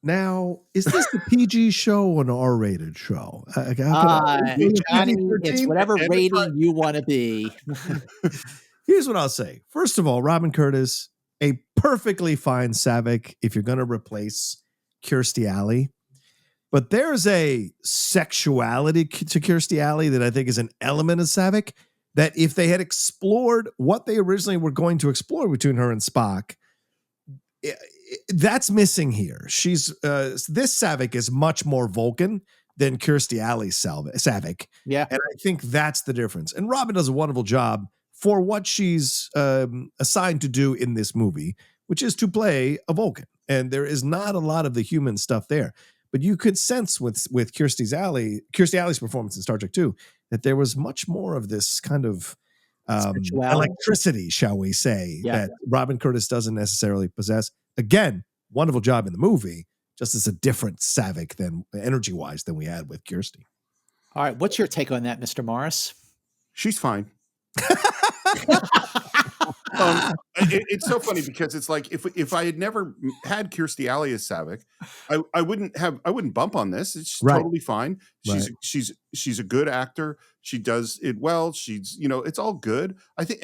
Now, is this the PG show or an R-rated show? Johnny, it's whatever rating you want to be. Here's what I'll say. First of all, Robin Curtis, a perfectly fine Saavik if you're going to replace Kirstie Alley. But there's a sexuality to Kirstie Alley that I think is an element of Saavik that if they had explored what they originally were going to explore between her and Spock, that's missing here. She's this Saavik is much more Vulcan than Kirstie Alley's Saavik. Yeah. And I think that's the difference. And Robin does a wonderful job for what she's assigned to do in this movie, which is to play a Vulcan. And there is not a lot of the human stuff there. But you could sense with Kirstie Alley's performance in Star Trek II that there was much more of this kind of electricity, shall we say, that Robin Curtis doesn't necessarily possess. again, wonderful job in the movie. Just as a different Savick than energy-wise than we had with Kirsty. All right, what's your take on that, Mr. Morris? She's fine. It's so funny because it's like if I had never had Kirstie Alley as Savick, I wouldn't bump on this. It's Right. totally fine. She's a good actor. She does it well. She's it's all good. I think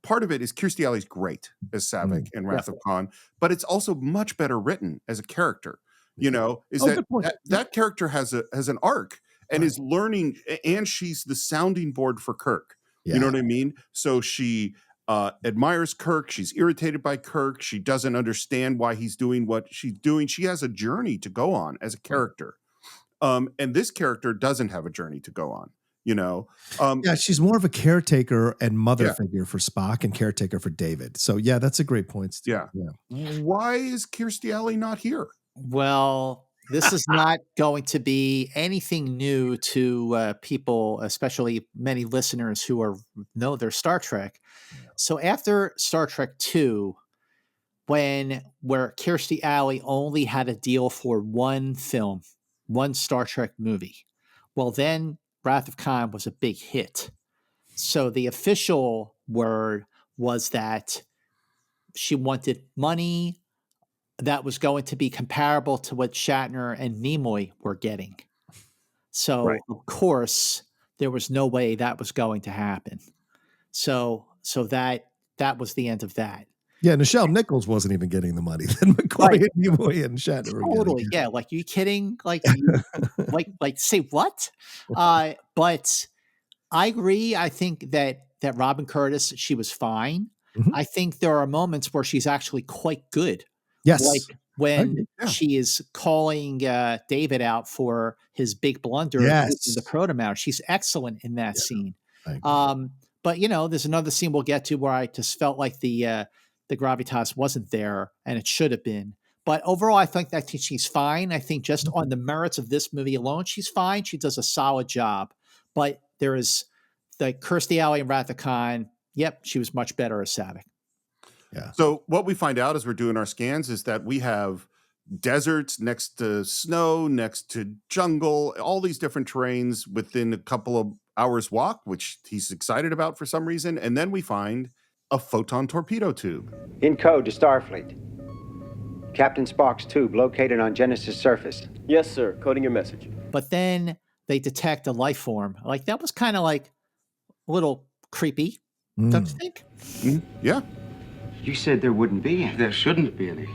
part of it is Kirstie Alley's great as Savick in Wrath of Khan, but it's also much better written as a character. That character has an arc and is learning, and she's the sounding board for Kirk. You know what I mean? So she admires Kirk. She's irritated by Kirk. She doesn't understand why he's doing what she's doing. She has a journey to go on as a character. And this character doesn't have a journey to go on, she's more of a caretaker and mother figure for Spock and caretaker for David. So yeah, that's a great point, Steve. Why is Kirstie Alley not here? Well, this is not going to be anything new to people, especially many listeners who know their Star Trek. So after Star Trek II, where Kirstie Alley only had a deal for one film, one Star Trek movie, well, then Wrath of Khan was a big hit. So the official word was that she wanted money that was going to be comparable to what Shatner and Nimoy were getting. So, of course, there was no way that was going to happen. So that was the end of that. Yeah, Nichelle Nichols wasn't even getting the money. Then McCoy and Nimoy and Shatner were totally, getting it. yeah. Like, are you kidding? Like, say what? But I agree. I think that Robin Curtis, she was fine. Mm-hmm. I think there are moments where she's actually quite good. Yes. Like when she is calling David out for his big blunder in the proto-matter. She's excellent in that scene. But there's another scene we'll get to where I just felt like the gravitas wasn't there and it should have been. But overall, I think that she's fine. I think just on the merits of this movie alone, she's fine. She does a solid job. But there is the Kirstie Alley and Wrath of Khan. Yep, she was much better as Savick. Yeah. So what we find out as we're doing our scans is that we have deserts next to snow, next to jungle, all these different terrains within a couple of hours walk, which he's excited about for some reason. And then we find a photon torpedo tube. In code to Starfleet. Captain Spock's tube located on Genesis surface. Yes, sir. Coding your message. But then they detect a life form. Like, that was kind of like a little creepy, don't you think? Yeah. You said there wouldn't be any. There shouldn't be any.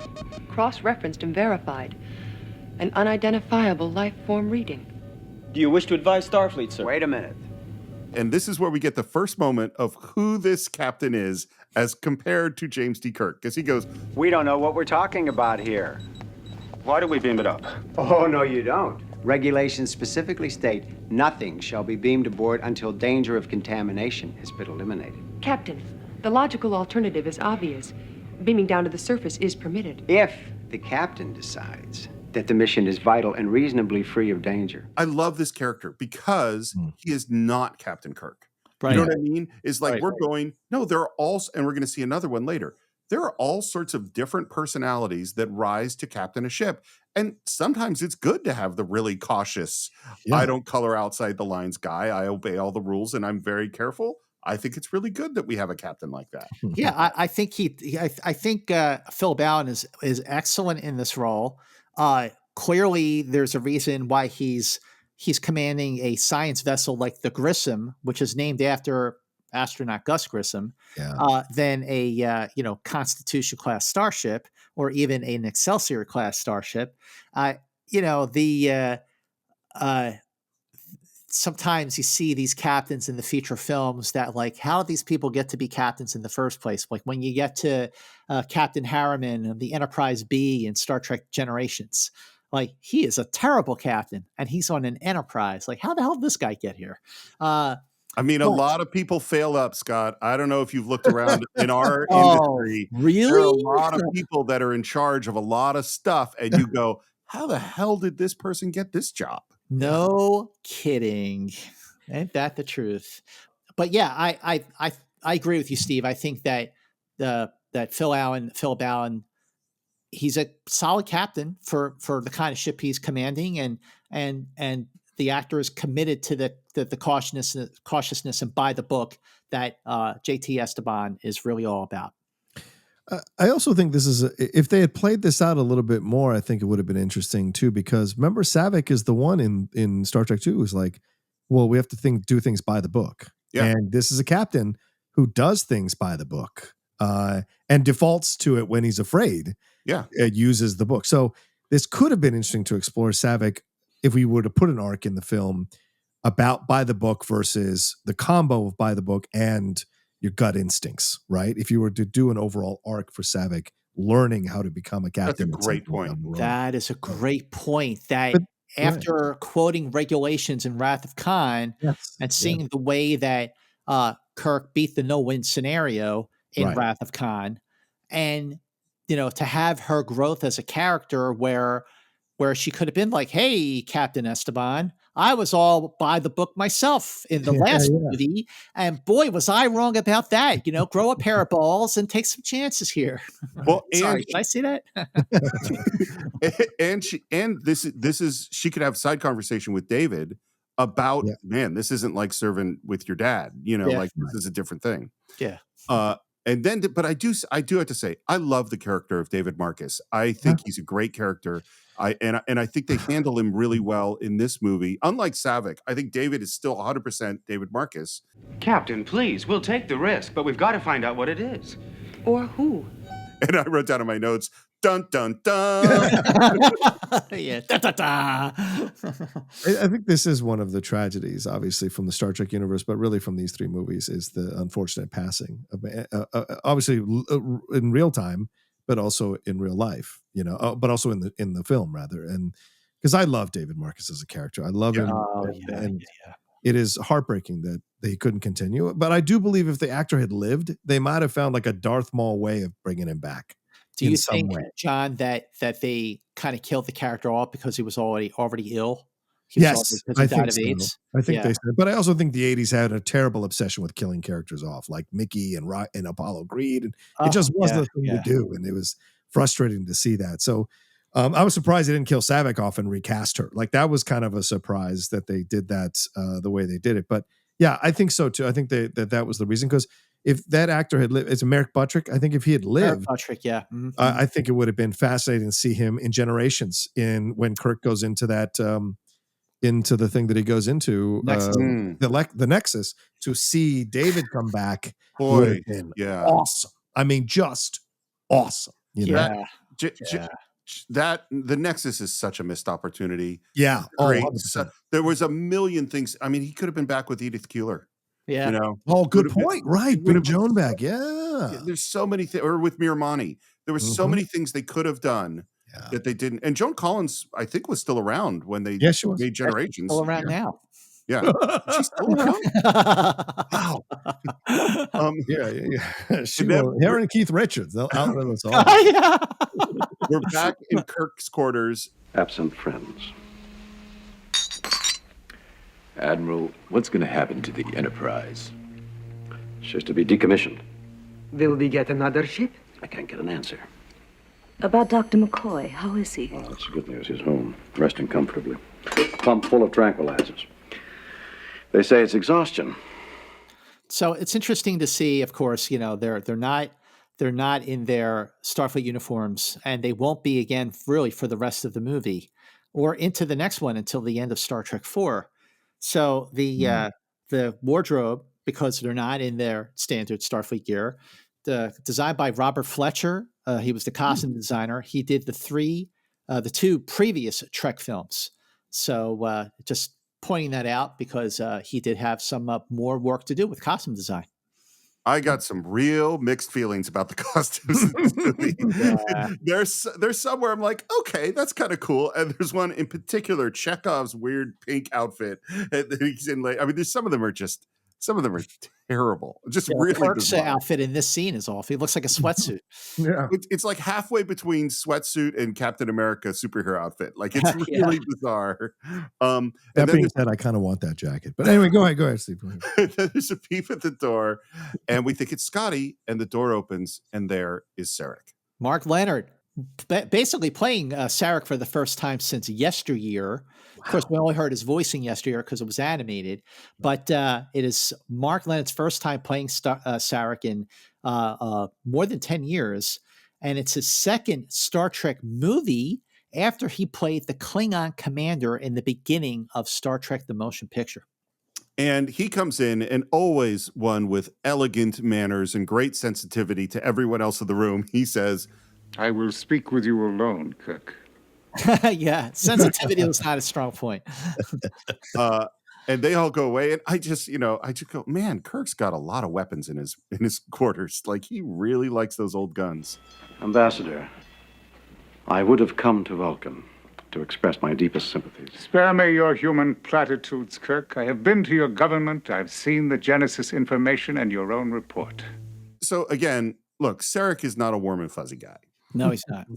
Cross-referenced and verified. An unidentifiable life form reading. Do you wish to advise Starfleet, sir? Wait a minute. And this is where we get the first moment of who this captain is as compared to James T. Kirk. Because he goes, we don't know what we're talking about here. Why do we beam it up? Oh, no, you don't. Regulations specifically state nothing shall be beamed aboard until danger of contamination has been eliminated. Captain, the logical alternative is obvious. Beaming down to the surface is permitted. If the captain decides that the mission is vital and reasonably free of danger. I love this character because he is not Captain Kirk. Right. You know what I mean? It's like going, no, there are all, and we're going to see another one later. There are all sorts of different personalities that rise to captain a ship. And sometimes it's good to have the really cautious, I don't color outside the lines guy. I obey all the rules and I'm very careful. I think it's really good that we have a captain like that. Yeah, I think I think Phil Bowen is excellent in this role. Clearly, there's a reason why he's commanding a science vessel like the Grissom, which is named after astronaut Gus Grissom, than a Constitution class starship or even an Excelsior class starship. Sometimes you see these captains in the feature films that, like, how do these people get to be captains in the first place? Like when you get to Captain Harriman of the Enterprise B in Star Trek Generations, like, he is a terrible captain and he's on an Enterprise. Like, how the hell did this guy get here? A lot of people fail up, Scott. I don't know if you've looked around in our industry. Really? There are a lot of people that are in charge of a lot of stuff, and you go, how the hell did this person get this job? No kidding. Ain't that the truth? But yeah, I agree with you, Steve. I think that Phil Bowen he's a solid captain for the kind of ship he's commanding, and the actor is committed to the cautiousness and by the book that JT Esteban is really all about. I also think this is if they had played this out a little bit more, I think it would have been interesting too. Because remember, Sarek is the one in Star Trek 2 who's like, well, we have to do things by the book, and this is a captain who does things by the book and defaults to it when he's afraid. Yeah, uses the book. So this could have been interesting to explore Sarek if we were to put an arc in the film about by the book versus the combo of by the book and your gut instincts, right? If you were to do an overall arc for Sarek, learning how to become a captain. That's a great point. That is a great point. That after quoting Regulations in Wrath of Khan and seeing the way that Kirk beat the no-win scenario in Wrath of Khan, and to have her growth as a character where she could have been like, hey, Captain Esteban, I was all by the book myself in the last movie, and boy, was I wrong about that. Grow a pair of balls and take some chances here. Well, sorry, did I say that? She could have side conversation with David about, man, this isn't like serving with your dad. This is a different thing. Yeah. And then, but I do have to say, I love the character of David Marcus. I think he's a great character. I think they handle him really well in this movie. Unlike Sarek, I think David is still 100% David Marcus. Captain, please, we'll take the risk, but we've got to find out what it is. Or who. And I wrote down in my notes, dun, dun, dun. Yeah, da, da, da. I think this is one of the tragedies, obviously, from the Star Trek universe, but really from these three movies, is the unfortunate passing of, obviously in real time, but also in real life, but also in the film rather. And because I love David Marcus as a character, I love him, and it is heartbreaking that they couldn't continue. But I do believe if the actor had lived, they might have found like a Darth Maul way of bringing him back. Do you think, John, that they kind of killed the character off because he was already ill? Yes, I think so. AIDS? I think they said, but I also think the 80s had a terrible obsession with killing characters off, like Mickey and Apollo Creed, and it just wasn't a thing to do, and it was frustrating to see that. So I was surprised they didn't kill Sarek off and recast her. Like that was kind of a surprise that they did that the way they did it. But yeah, I think so too. I think that was the reason, because if that actor had lived, it's Merrick Buttrick. I think if he had lived, Buttrick, I think it would have been fascinating to see him in Generations, when Kirk goes into that. Into the thing that he goes into, the Nexus, to see David come back would have been awesome. I mean, just awesome. That the Nexus is such a missed opportunity. Yeah, great. There was a million things. I mean, he could have been back with Edith Keeler. Yeah. Oh, good point. Right, bring Joan back. Yeah. There's so many things, or with Miramani. There was so many things they could have done. That they didn't. And Joan Collins, I think, was still around when they made Generations. Still around now. Yeah. She's still around. Wow. Her and Keith Richards, they'll outlive us all. We're back in Kirk's quarters. Absent friends. Admiral, what's going to happen to the Enterprise? She's to be decommissioned. Will we get another ship? I can't get an answer. About Dr. McCoy, how is he? Well, that's good news. He's home, resting comfortably. Pump full of tranquilizers. They say it's exhaustion. So it's interesting to see, of course, they're not in their Starfleet uniforms, and they won't be again really for the rest of the movie or into the next one until the end of Star Trek 4. So the wardrobe, because they're not in their standard Starfleet gear, designed by Robert Fletcher. He was the costume designer. He did the two previous Trek films. So just pointing that out, because he did have some more work to do with costume design. I got some real mixed feelings about the costumes in this movie. There's some where I'm like, okay, that's kind of cool. And there's one in particular, Chekhov's weird pink outfit that he's in. I mean, some of them are terrible. Just really Kirk's outfit in this scene is off. He looks like a sweatsuit. It's like halfway between sweatsuit and Captain America superhero outfit. Like, it's really bizarre. That being said, I kind of want that jacket. But anyway, go ahead, Steve. There's a peep at the door, and we think it's Scotty, and the door opens, and there is Sarek. Mark Leonard, basically playing Sarek for the first time since yesteryear. Of course, we only heard his voice in yesteryear because it was animated, but it is Mark Lenard's first time playing Sarek in more than 10 years. And it's his second Star Trek movie after he played the Klingon commander in the beginning of Star Trek The Motion Picture. And he comes in, and always one with elegant manners and great sensitivity to everyone else in the room. He says, I will speak with you alone, Kirk. Yeah, sensitivity was not a strong point. And they all go away, and I just go, man, Kirk's got a lot of weapons in his quarters. Like, he really likes those old guns. Ambassador, I would have come to Vulcan to express my deepest sympathies. Spare me your human platitudes, Kirk. I have been to your government. I've seen the Genesis information and your own report. So again, look, Sarek is not a warm and fuzzy guy. No, he's not.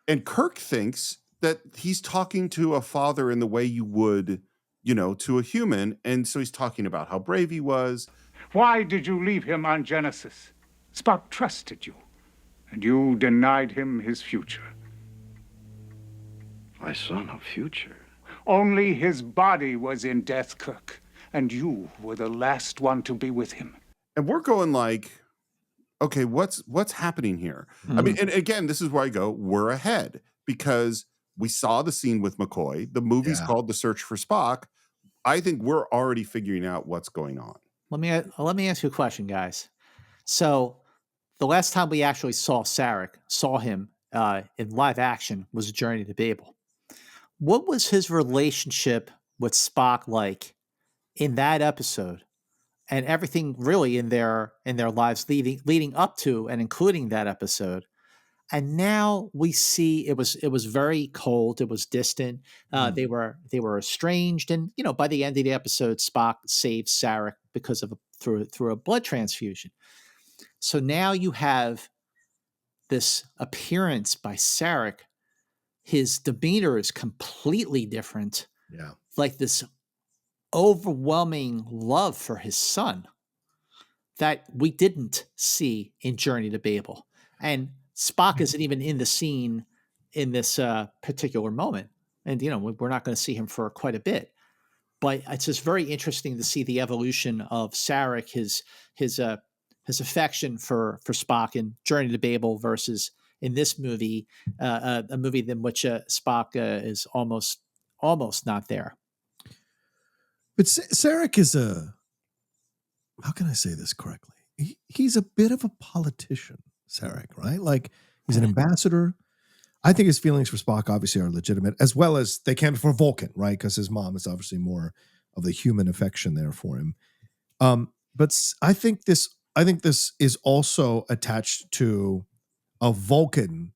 And Kirk thinks that he's talking to a father in the way you would, to a human. And so he's talking about how brave he was. Why did you leave him on Genesis? Spock trusted you, and you denied him his future. I saw no future. Only his body was in death, Kirk, and you were the last one to be with him. And we're going like, okay, what's happening here? I mean, and again, this is where I go, we're ahead, because we saw the scene with McCoy. The movie's called The Search for Spock. I think we're already figuring out what's going on. Let me ask you a question, guys. So the last time we actually saw him in live action was Journey to Babel. What was his relationship with Spock like in that episode, and everything really in their lives leading up to and including that episode? And now we see it was very cold. It was distant. They were estranged, and by the end of the episode, Spock saves Sarek because of through a blood transfusion. So now you have this appearance by Sarek. His demeanor is completely different. Yeah, like this overwhelming love for his son that we didn't see in Journey to Babel. And Spock isn't even in the scene in this particular moment. And, we're not going to see him for quite a bit. But it's just very interesting to see the evolution of Sarek, his affection for Spock in Journey to Babel versus in this movie, a movie in which Spock is almost not there. But Sarek is how can I say this correctly? He's a bit of a politician, Sarek, right? Like, he's an ambassador. I think his feelings for Spock obviously are legitimate, as well as they can for Vulcan, right? Because his mom is obviously more of the human affection there for him. But I think this is also attached to a Vulcan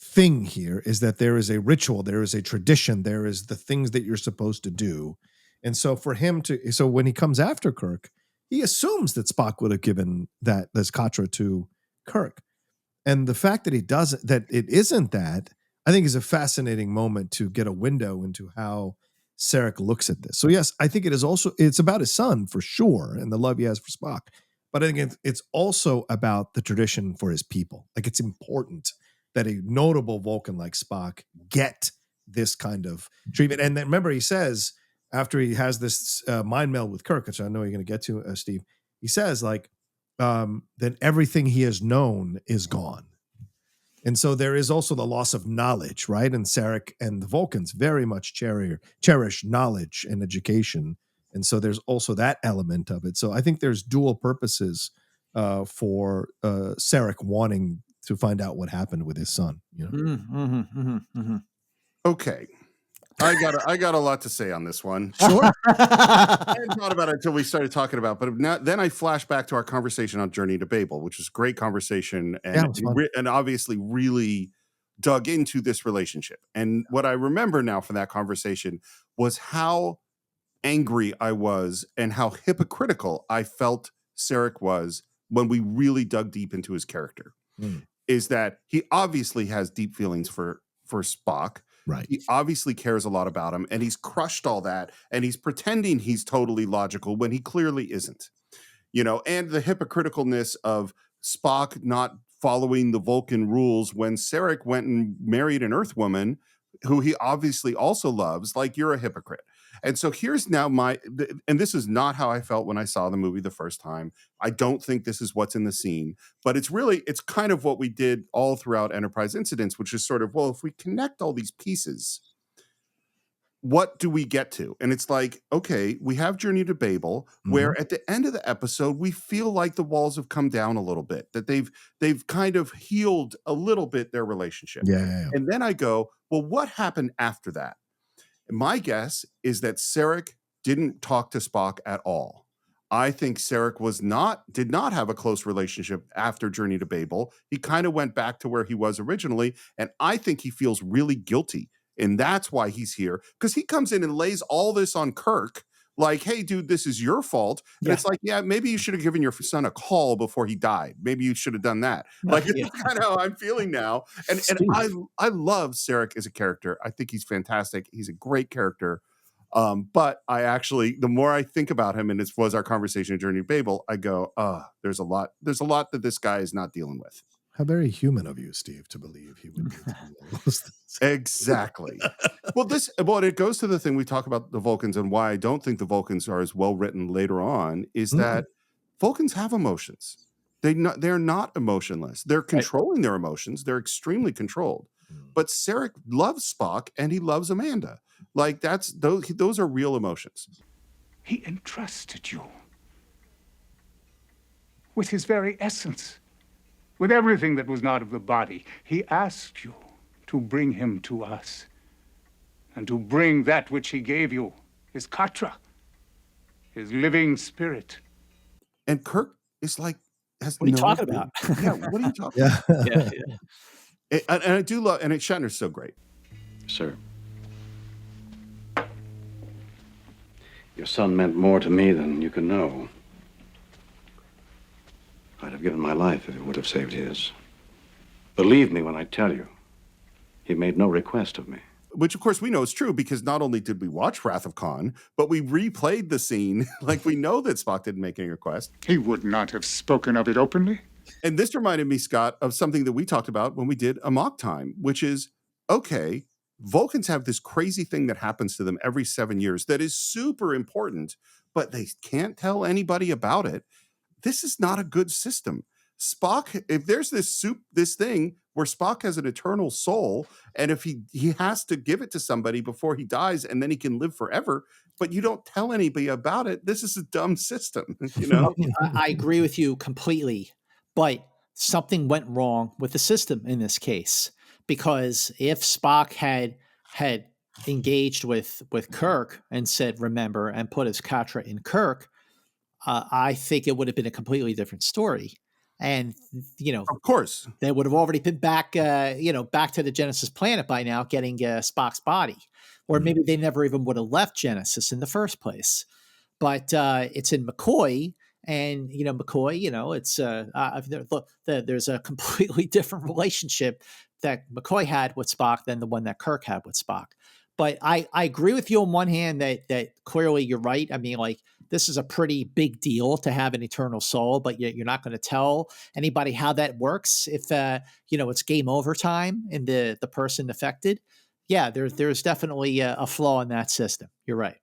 thing here, is that there is a ritual, there is a tradition, there is the things that you're supposed to do. And so for him so when he comes after Kirk, he assumes that Spock would have given this Katra to Kirk. And the fact that that it isn't that, I think is a fascinating moment to get a window into how Sarek looks at this. So yes, I think it's about his son for sure, and the love he has for Spock. But I think it's also about the tradition for his people. Like, it's important that a notable Vulcan like Spock get this kind of treatment. And then remember, he says, after he has this mind meld with Kirk, which I know you're going to get to, Steve, he says, then everything he has known is gone. And so there is also the loss of knowledge, right? And Sarek and the Vulcans very much cherish knowledge and education. And so there's also that element of it. So I think there's dual purposes for Sarek wanting to find out what happened with his son. Okay. I got a lot to say on this one. Sure. I hadn't thought about it until we started talking about it, but then I flash back to our conversation on Journey to Babel, which was a great conversation and obviously really dug into this relationship. And what I remember now from that conversation was how angry I was and how hypocritical I felt Sarek was when we really dug deep into his character. Is that he obviously has deep feelings for Spock. Right. He obviously cares a lot about him, and he's crushed all that, and he's pretending he's totally logical when he clearly isn't. And the hypocriticalness of Spock not following the Vulcan rules when Sarek went and married an Earth woman who he obviously also loves. Like, you're a hypocrite. And so here's now and this is not how I felt when I saw the movie the first time. I don't think this is what's in the scene, but it's kind of what we did all throughout Enterprise Incidents, which is sort of, well, if we connect all these pieces, what do we get to? And it's like, okay, we have Journey to Babel, where at the end of the episode, we feel like the walls have come down a little bit, that they've kind of healed a little bit their relationship. Yeah. And then I go, well, what happened after that? My guess is that Sarek didn't talk to Spock at all. I think Sarek did not have a close relationship after Journey to Babel. He kind of went back to where he was originally, and I think he feels really guilty. And that's why he's here, because he comes in and lays all this on Kirk, like, hey, dude, this is your fault. And it's like, yeah, maybe you should have given your son a call before he died. Maybe you should have done that. Like, it's kind of how I'm feeling now. And I love Sarek as a character. I think he's fantastic. He's a great character. But I actually, the more I think about him, and this was our conversation at Journey to Babel, I go, there's a lot that this guy is not dealing with. How very human of you, Steve, to believe he would do those things. Exactly. Well, it goes to the thing we talk about the Vulcans, and why I don't think the Vulcans are as well written later on is that Vulcans have emotions. They're not emotionless. They're controlling their emotions. They're extremely controlled. But Sarek loves Spock and he loves Amanda. Like, those are real emotions. He entrusted you with his very essence. With everything that was not of the body, he asked you to bring him to us, and to bring that which he gave you, his katra, his living spirit. And Kirk is like, what are you talking about? Yeah, what are you talking about? And I do love, and Shatner's so great. Sir, your son meant more to me than you can know. I'd have given my life if it would have saved his. Believe me when I tell you, he made no request of me. Which, of course, we know is true, because not only did we watch Wrath of Khan, but we replayed the scene. Like, we know that Spock didn't make any request. He would not have spoken of it openly. And this reminded me, Scott, of something that we talked about when we did Amok Time, which is, okay, Vulcans have this crazy thing that happens to them every 7 years that is super important, but they can't tell anybody about it. This is not a good system. Spock, if there's this thing where Spock has an eternal soul, and if he has to give it to somebody before he dies, and then he can live forever, but you don't tell anybody about it, this is a dumb system. You know, I agree with you completely, but something went wrong with the system in this case, because if Spock had engaged with Kirk and said, remember, and put his katra in Kirk, I think it would have been a completely different story. And, of course, they would have already been back, back to the Genesis planet by now, getting Spock's body. Or maybe they never even would have left Genesis in the first place. But it's in McCoy. And, McCoy, it's there's a completely different relationship that McCoy had with Spock than the one that Kirk had with Spock. But I agree with you on one hand that clearly you're right. I mean, like, this is a pretty big deal to have an eternal soul, but you're not going to tell anybody how that works if, it's game over time in the person affected. Yeah, there's definitely a flaw in that system. You're right.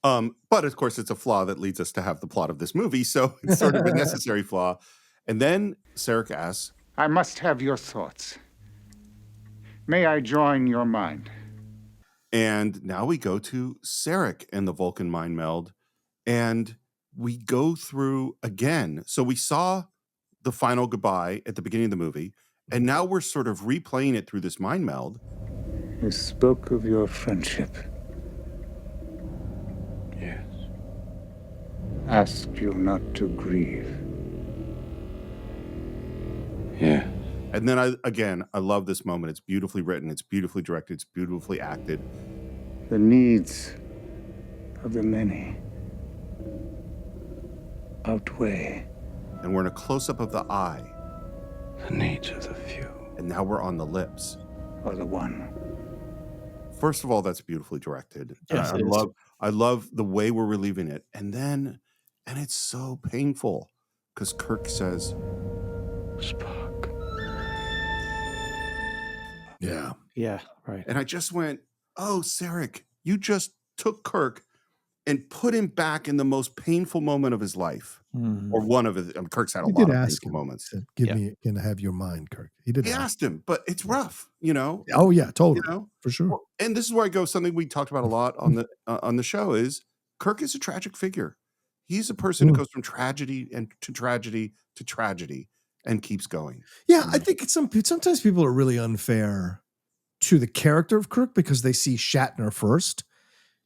But of course, it's a flaw that leads us to have the plot of this movie. So it's sort of a necessary flaw. And then Sarek asks, I must have your thoughts. May I join your mind? And now we go to Sarek and the Vulcan mind meld, and we go through again. So we saw the final goodbye at the beginning of the movie, and now we're sort of replaying it through this mind meld. You spoke of your friendship. Yes. Asked you not to grieve. Yeah. And then I love this moment. It's beautifully written. It's beautifully directed. It's beautifully acted. The needs of the many outweigh. And we're in a close-up of the eye. The needs of the few. And now we're on the lips. Or the one. First of all, that's beautifully directed. Yes, I love the way we're relieving it. And it's so painful because Kirk says, Spock. Yeah. Yeah, right. And I just went, oh, Sarek, you just took Kirk and put him back in the most painful moment of his life. Or one of his. Kirk's had a He lot did of ask painful him. moments. Said, can I have your mind, Kirk? He did. He ask. asked him, but it's rough, you know. Oh yeah, totally, You know? for sure. Well, and this is where I go. Something we talked about a lot on the show is Kirk is a tragic figure. He's a person who goes from tragedy to tragedy to tragedy and keeps going. Yeah, I think sometimes people are really unfair to the character of Kirk because they see Shatner first.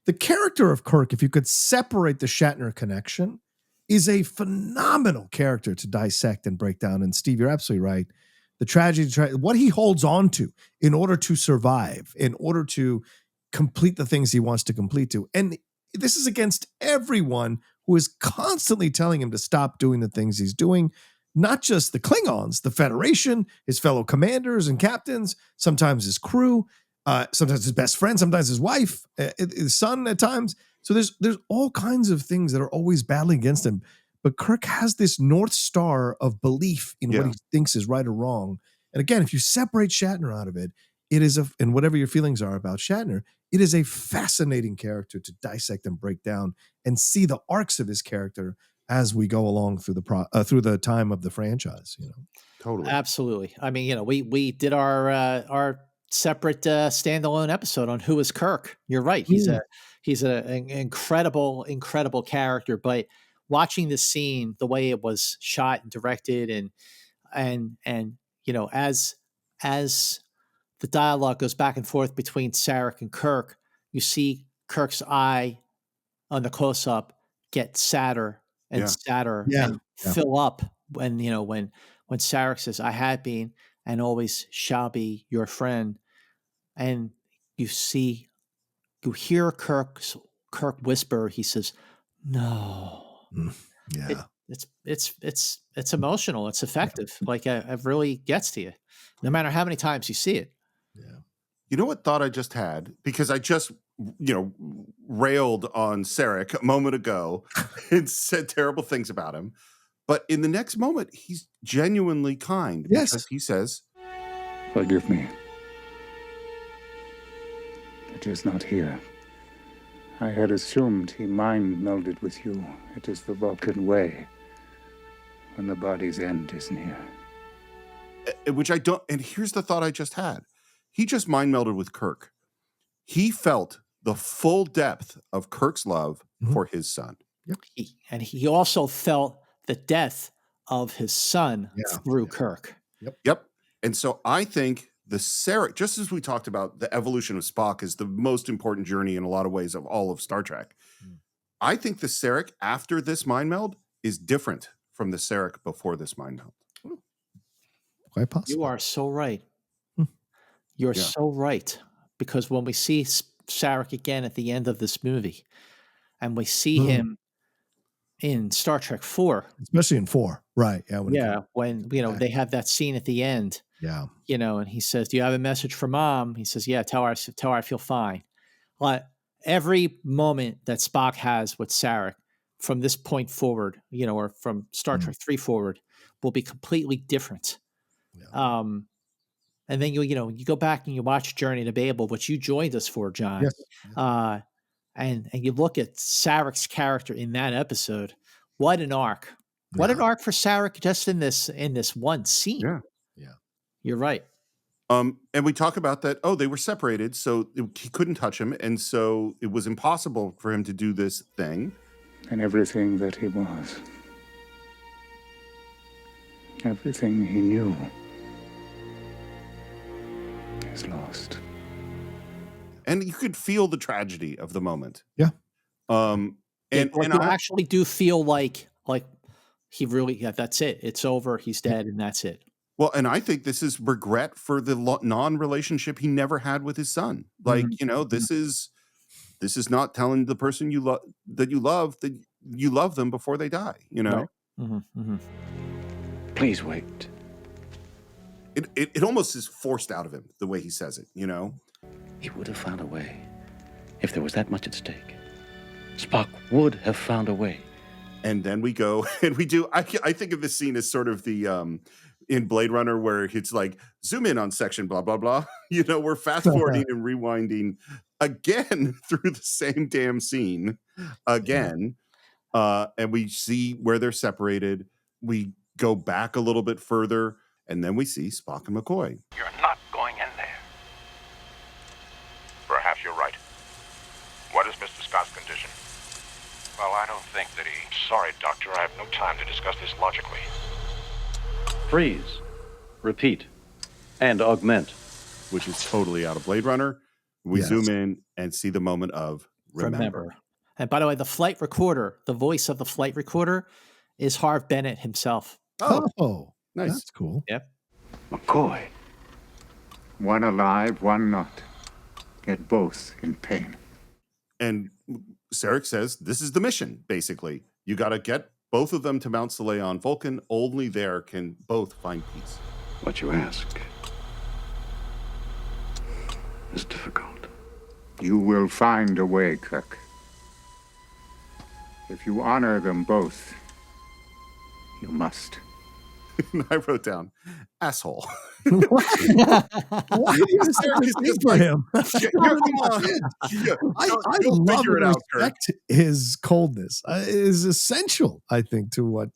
The character of Kirk, if you could separate the Shatner connection, is a phenomenal character to dissect and break down. And Steve, you're absolutely right. The tragedy, what he holds on to in order to survive, in order to complete the things he wants to complete to. And this is against everyone who is constantly telling him to stop doing the things he's doing. Not just the Klingons, the Federation, his fellow commanders and captains, sometimes his crew, sometimes his best friend, sometimes his wife, his son at times. So there's all kinds of things that are always battling against him. But Kirk has this North Star of belief in what he thinks is right or wrong. And again, if you separate Shatner out of it, it is and whatever your feelings are about Shatner, it is a fascinating character to dissect and break down and see the arcs of his character as we go along through the time of the franchise. You know, totally, absolutely. I mean, you know, we did our separate standalone episode on who is Kirk. You're right. He's an incredible character. But watching the scene, the way it was shot and directed, and you know, as the dialogue goes back and forth between Sarek and Kirk, you see Kirk's eye on the close up get sadder and sadder and fill up when Sarek says, "I had been and always shall be your friend," and you hear Kirk whisper. He says, "No." Yeah, it's emotional. It's effective. Like it really gets to you, no matter how many times you see it. You know what thought I just had? Because I just, railed on Sarek a moment ago and said terrible things about him. But in the next moment, he's genuinely kind. Yes. Because he says, "Forgive me. It is not here. I had assumed he mind melded with you. It is the Vulcan way when the body's end is near." Which I don't, and here's the thought I just had. He just mind melded with Kirk. He felt the full depth of Kirk's love for his son. He also felt the death of his son through Kirk. Yep. And so I think the Sarek, just as we talked about the evolution of Spock is the most important journey in a lot of ways of all of Star Trek. I think the Sarek after this mind meld is different from the Sarek before this mind meld. Quite possible. You are so right. You're so right. Because when we see Sarek again at the end of this movie, and we see him in Star Trek 4, especially in 4, right? Yeah, when they have that scene at the end. Yeah, and he says, "Do you have a message for Mom?" He says, "Yeah, tell her I feel fine." But every moment that Spock has with Sarek from this point forward, or from Star Trek 3 forward, will be completely different. And then you go back and you watch Journey to Babel, which you joined us for, John. Yes. And you look at Sarek's character in that episode. What an arc! What an arc for Sarek just in this one scene. Yeah. You're right. And we talk about that. Oh, they were separated, so he couldn't touch him, and so it was impossible for him to do this thing. And everything that he was, everything he knew, is lost. And you could feel the tragedy of the moment. Yeah. And you actually do feel like he really, that's it. It's over. He's dead, and that's it. Well, and I think this is regret for the non-relationship he never had with his son. Like, this is not telling the person you love that you love them before they die. Right. Please wait. It almost is forced out of him the way he says it. He would have found a way if there was that much at stake. Spock would have found a way. And then we go and we do. I think of this scene as sort of the in Blade Runner where it's like zoom in on section blah blah blah. We're fast forwarding and rewinding again through the same damn scene again. And we see where they're separated. We go back a little bit further, and then we see Spock and McCoy. You're not going in there. Perhaps you're right. What is Mr. Scott's condition? Well, I don't think that he... Sorry, Doctor, I have no time to discuss this logically. Freeze, repeat, and augment. Which is totally out of Blade Runner. We zoom in and see the moment of remember. And by the way, the flight recorder, the voice of the flight recorder is Harv Bennett himself. Oh, nice. That's cool. Yep. McCoy. One alive, one not. Yet both in pain. And Sarek says, this is the mission, basically. You got to get both of them to Mount Soleil on Vulcan. Only there can both find peace. What you ask is difficult. You will find a way, Kirk. If you honor them both, you must. I wrote down, asshole. Why did you say for him? I love and respect his coldness. It is essential, I think, to what.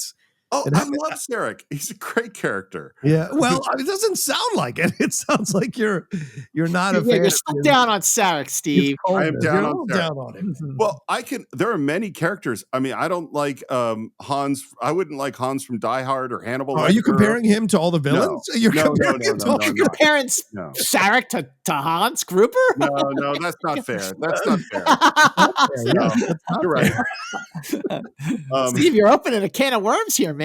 Oh, I love Sarek. He's a great character. Yeah. Well, it doesn't sound like it. It sounds like you're not a fan. You're stuck down on Sarek, Steve. I am down on Sarek. Down on him. Well, there are many characters. I mean, I don't like Hans. I wouldn't like Hans from Die Hard or Hannibal. Are you comparing him to all the villains? You're comparing Sarek to Hans Gruber? No, that's not fair. That's not fair. You're right. Steve, you're opening a can of worms here, man.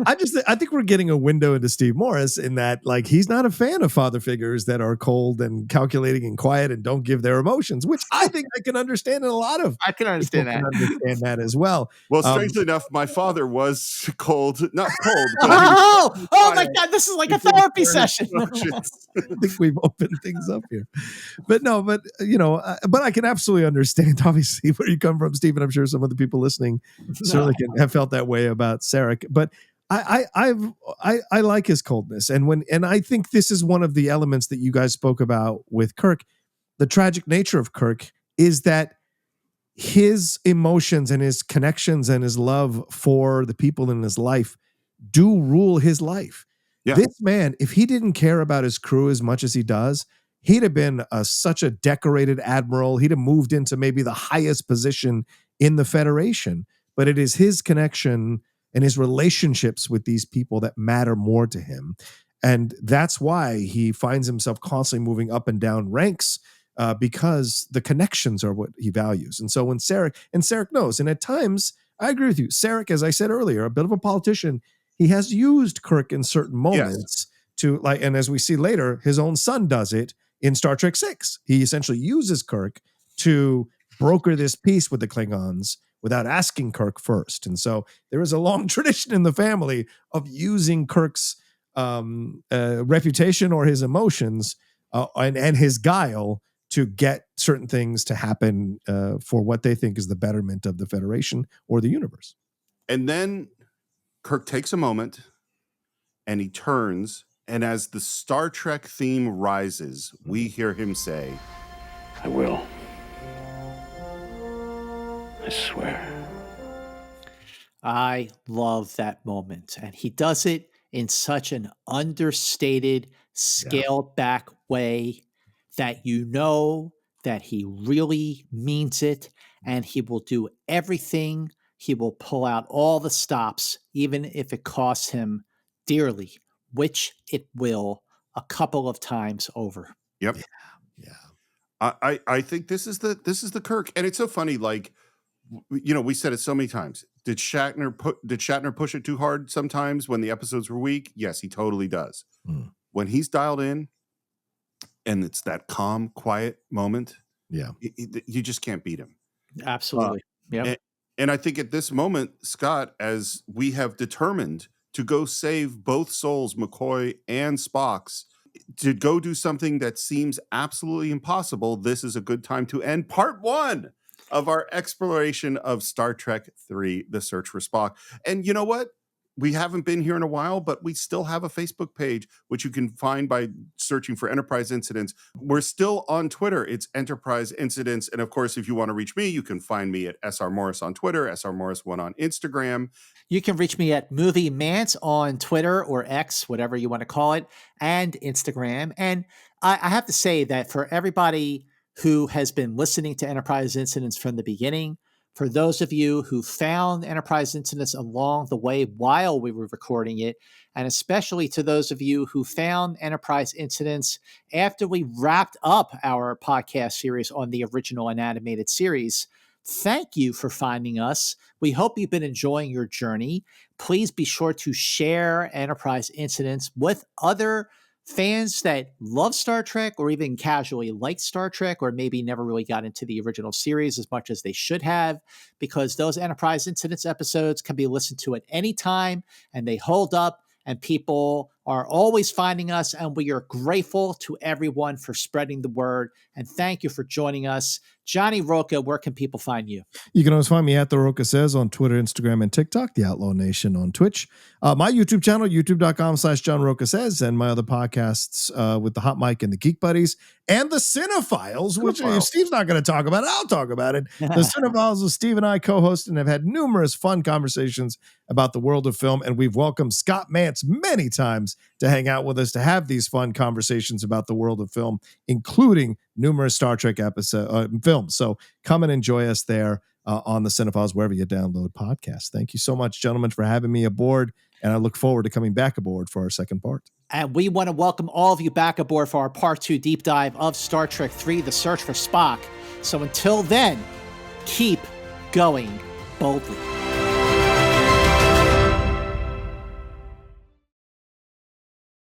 I think we're getting a window into Steve Morris in that, like, he's not a fan of father figures that are cold and calculating and quiet and don't give their emotions, which I think I can understand in a lot of. I can understand that. Understand that as well. Well, strangely enough, my father was cold, not cold. Oh my God, this is like a therapy session. I think we've opened things up here, but I can absolutely understand, obviously, where you come from, Steve, and I'm sure some of the people listening certainly can have felt that way about Sarek. But I like his coldness, and I think this is one of the elements that you guys spoke about with Kirk. The tragic nature of Kirk is that his emotions and his connections and his love for the people in his life do rule his life. Yeah. This man, if he didn't care about his crew as much as he does, he'd have been such a decorated admiral. He'd have moved into maybe the highest position in the Federation. But it is his connection and his relationships with these people that matter more to him. And that's why he finds himself constantly moving up and down ranks, because the connections are what he values. And so when Sarek knows, and at times, I agree with you, Sarek, as I said earlier, a bit of a politician, he has used Kirk in certain moments to, like, and as we see later, his own son does it in Star Trek VI. He essentially uses Kirk to broker this peace with the Klingons without asking Kirk first. And so there is a long tradition in the family of using Kirk's reputation or his emotions and his guile to get certain things to happen for what they think is the betterment of the Federation or the universe. And then Kirk takes a moment and he turns, and as the Star Trek theme rises, we hear him say, I will. I swear. I love that moment. And he does it in such an understated, scaled back way that you know that he really means it, and he will do everything. He will pull out all the stops, even if it costs him dearly, which it will a couple of times over. Yep. Yeah. I think this is the Kirk. And it's so funny, like, we said it so many times. Did Shatner push it too hard sometimes when the episodes were weak? Yes, he totally does. When he's dialed in and it's that calm, quiet moment, you just can't beat him. Absolutely. And I think at this moment, Scott, as we have determined to go save both souls, McCoy and Spock's, to go do something that seems absolutely impossible, this is a good time to end part 1 of our exploration of Star Trek III, The Search for Spock. And you know what? we haven't been here in a while, but we still have a Facebook page, which you can find by searching for Enterprise Incidents. We're still on Twitter. It's Enterprise Incidents. And of course, if you want to reach me, you can find me at SR Morris on Twitter, SR Morris1 on Instagram. You can reach me at Movie Mance on Twitter or X, whatever you want to call it, and Instagram. And I have to say that for everybody who has been listening to Enterprise Incidents from the beginning, for those of you who found Enterprise Incidents along the way while we were recording it, and especially to those of you who found Enterprise Incidents after we wrapped up our podcast series on the original and animated series, thank you for finding us. We hope you've been enjoying your journey. Please be sure to share Enterprise Incidents with other fans that love Star Trek or even casually like Star Trek or maybe never really got into the original series as much as they should have, because those Enterprise Incidents episodes can be listened to at any time and they hold up and people are always finding us, and we are grateful to everyone for spreading the word. And thank you for joining us. Johnny Roca, where can people find you? You can always find me at The Roca Says on Twitter, Instagram, and TikTok, The Outlaw Nation on Twitch. My YouTube channel, youtube.com/John Roca Says, and my other podcasts with the Hot Mic and the Geek Buddies, and the Cinephiles, which if Steve's not going to talk about it, I'll talk about it. The Cinephiles with Steve and I co-host and have had numerous fun conversations about the world of film, and we've welcomed Scott Mance many times to hang out with us to have these fun conversations about the world of film, including numerous Star Trek films. So come and enjoy us there on the Cinephiles, wherever you download podcasts. Thank you so much, gentlemen, for having me aboard, and I look forward to coming back aboard for our second part. And we want to welcome all of you back aboard for our Part 2 deep dive of Star Trek III, The Search for Spock. So until then, keep going boldly.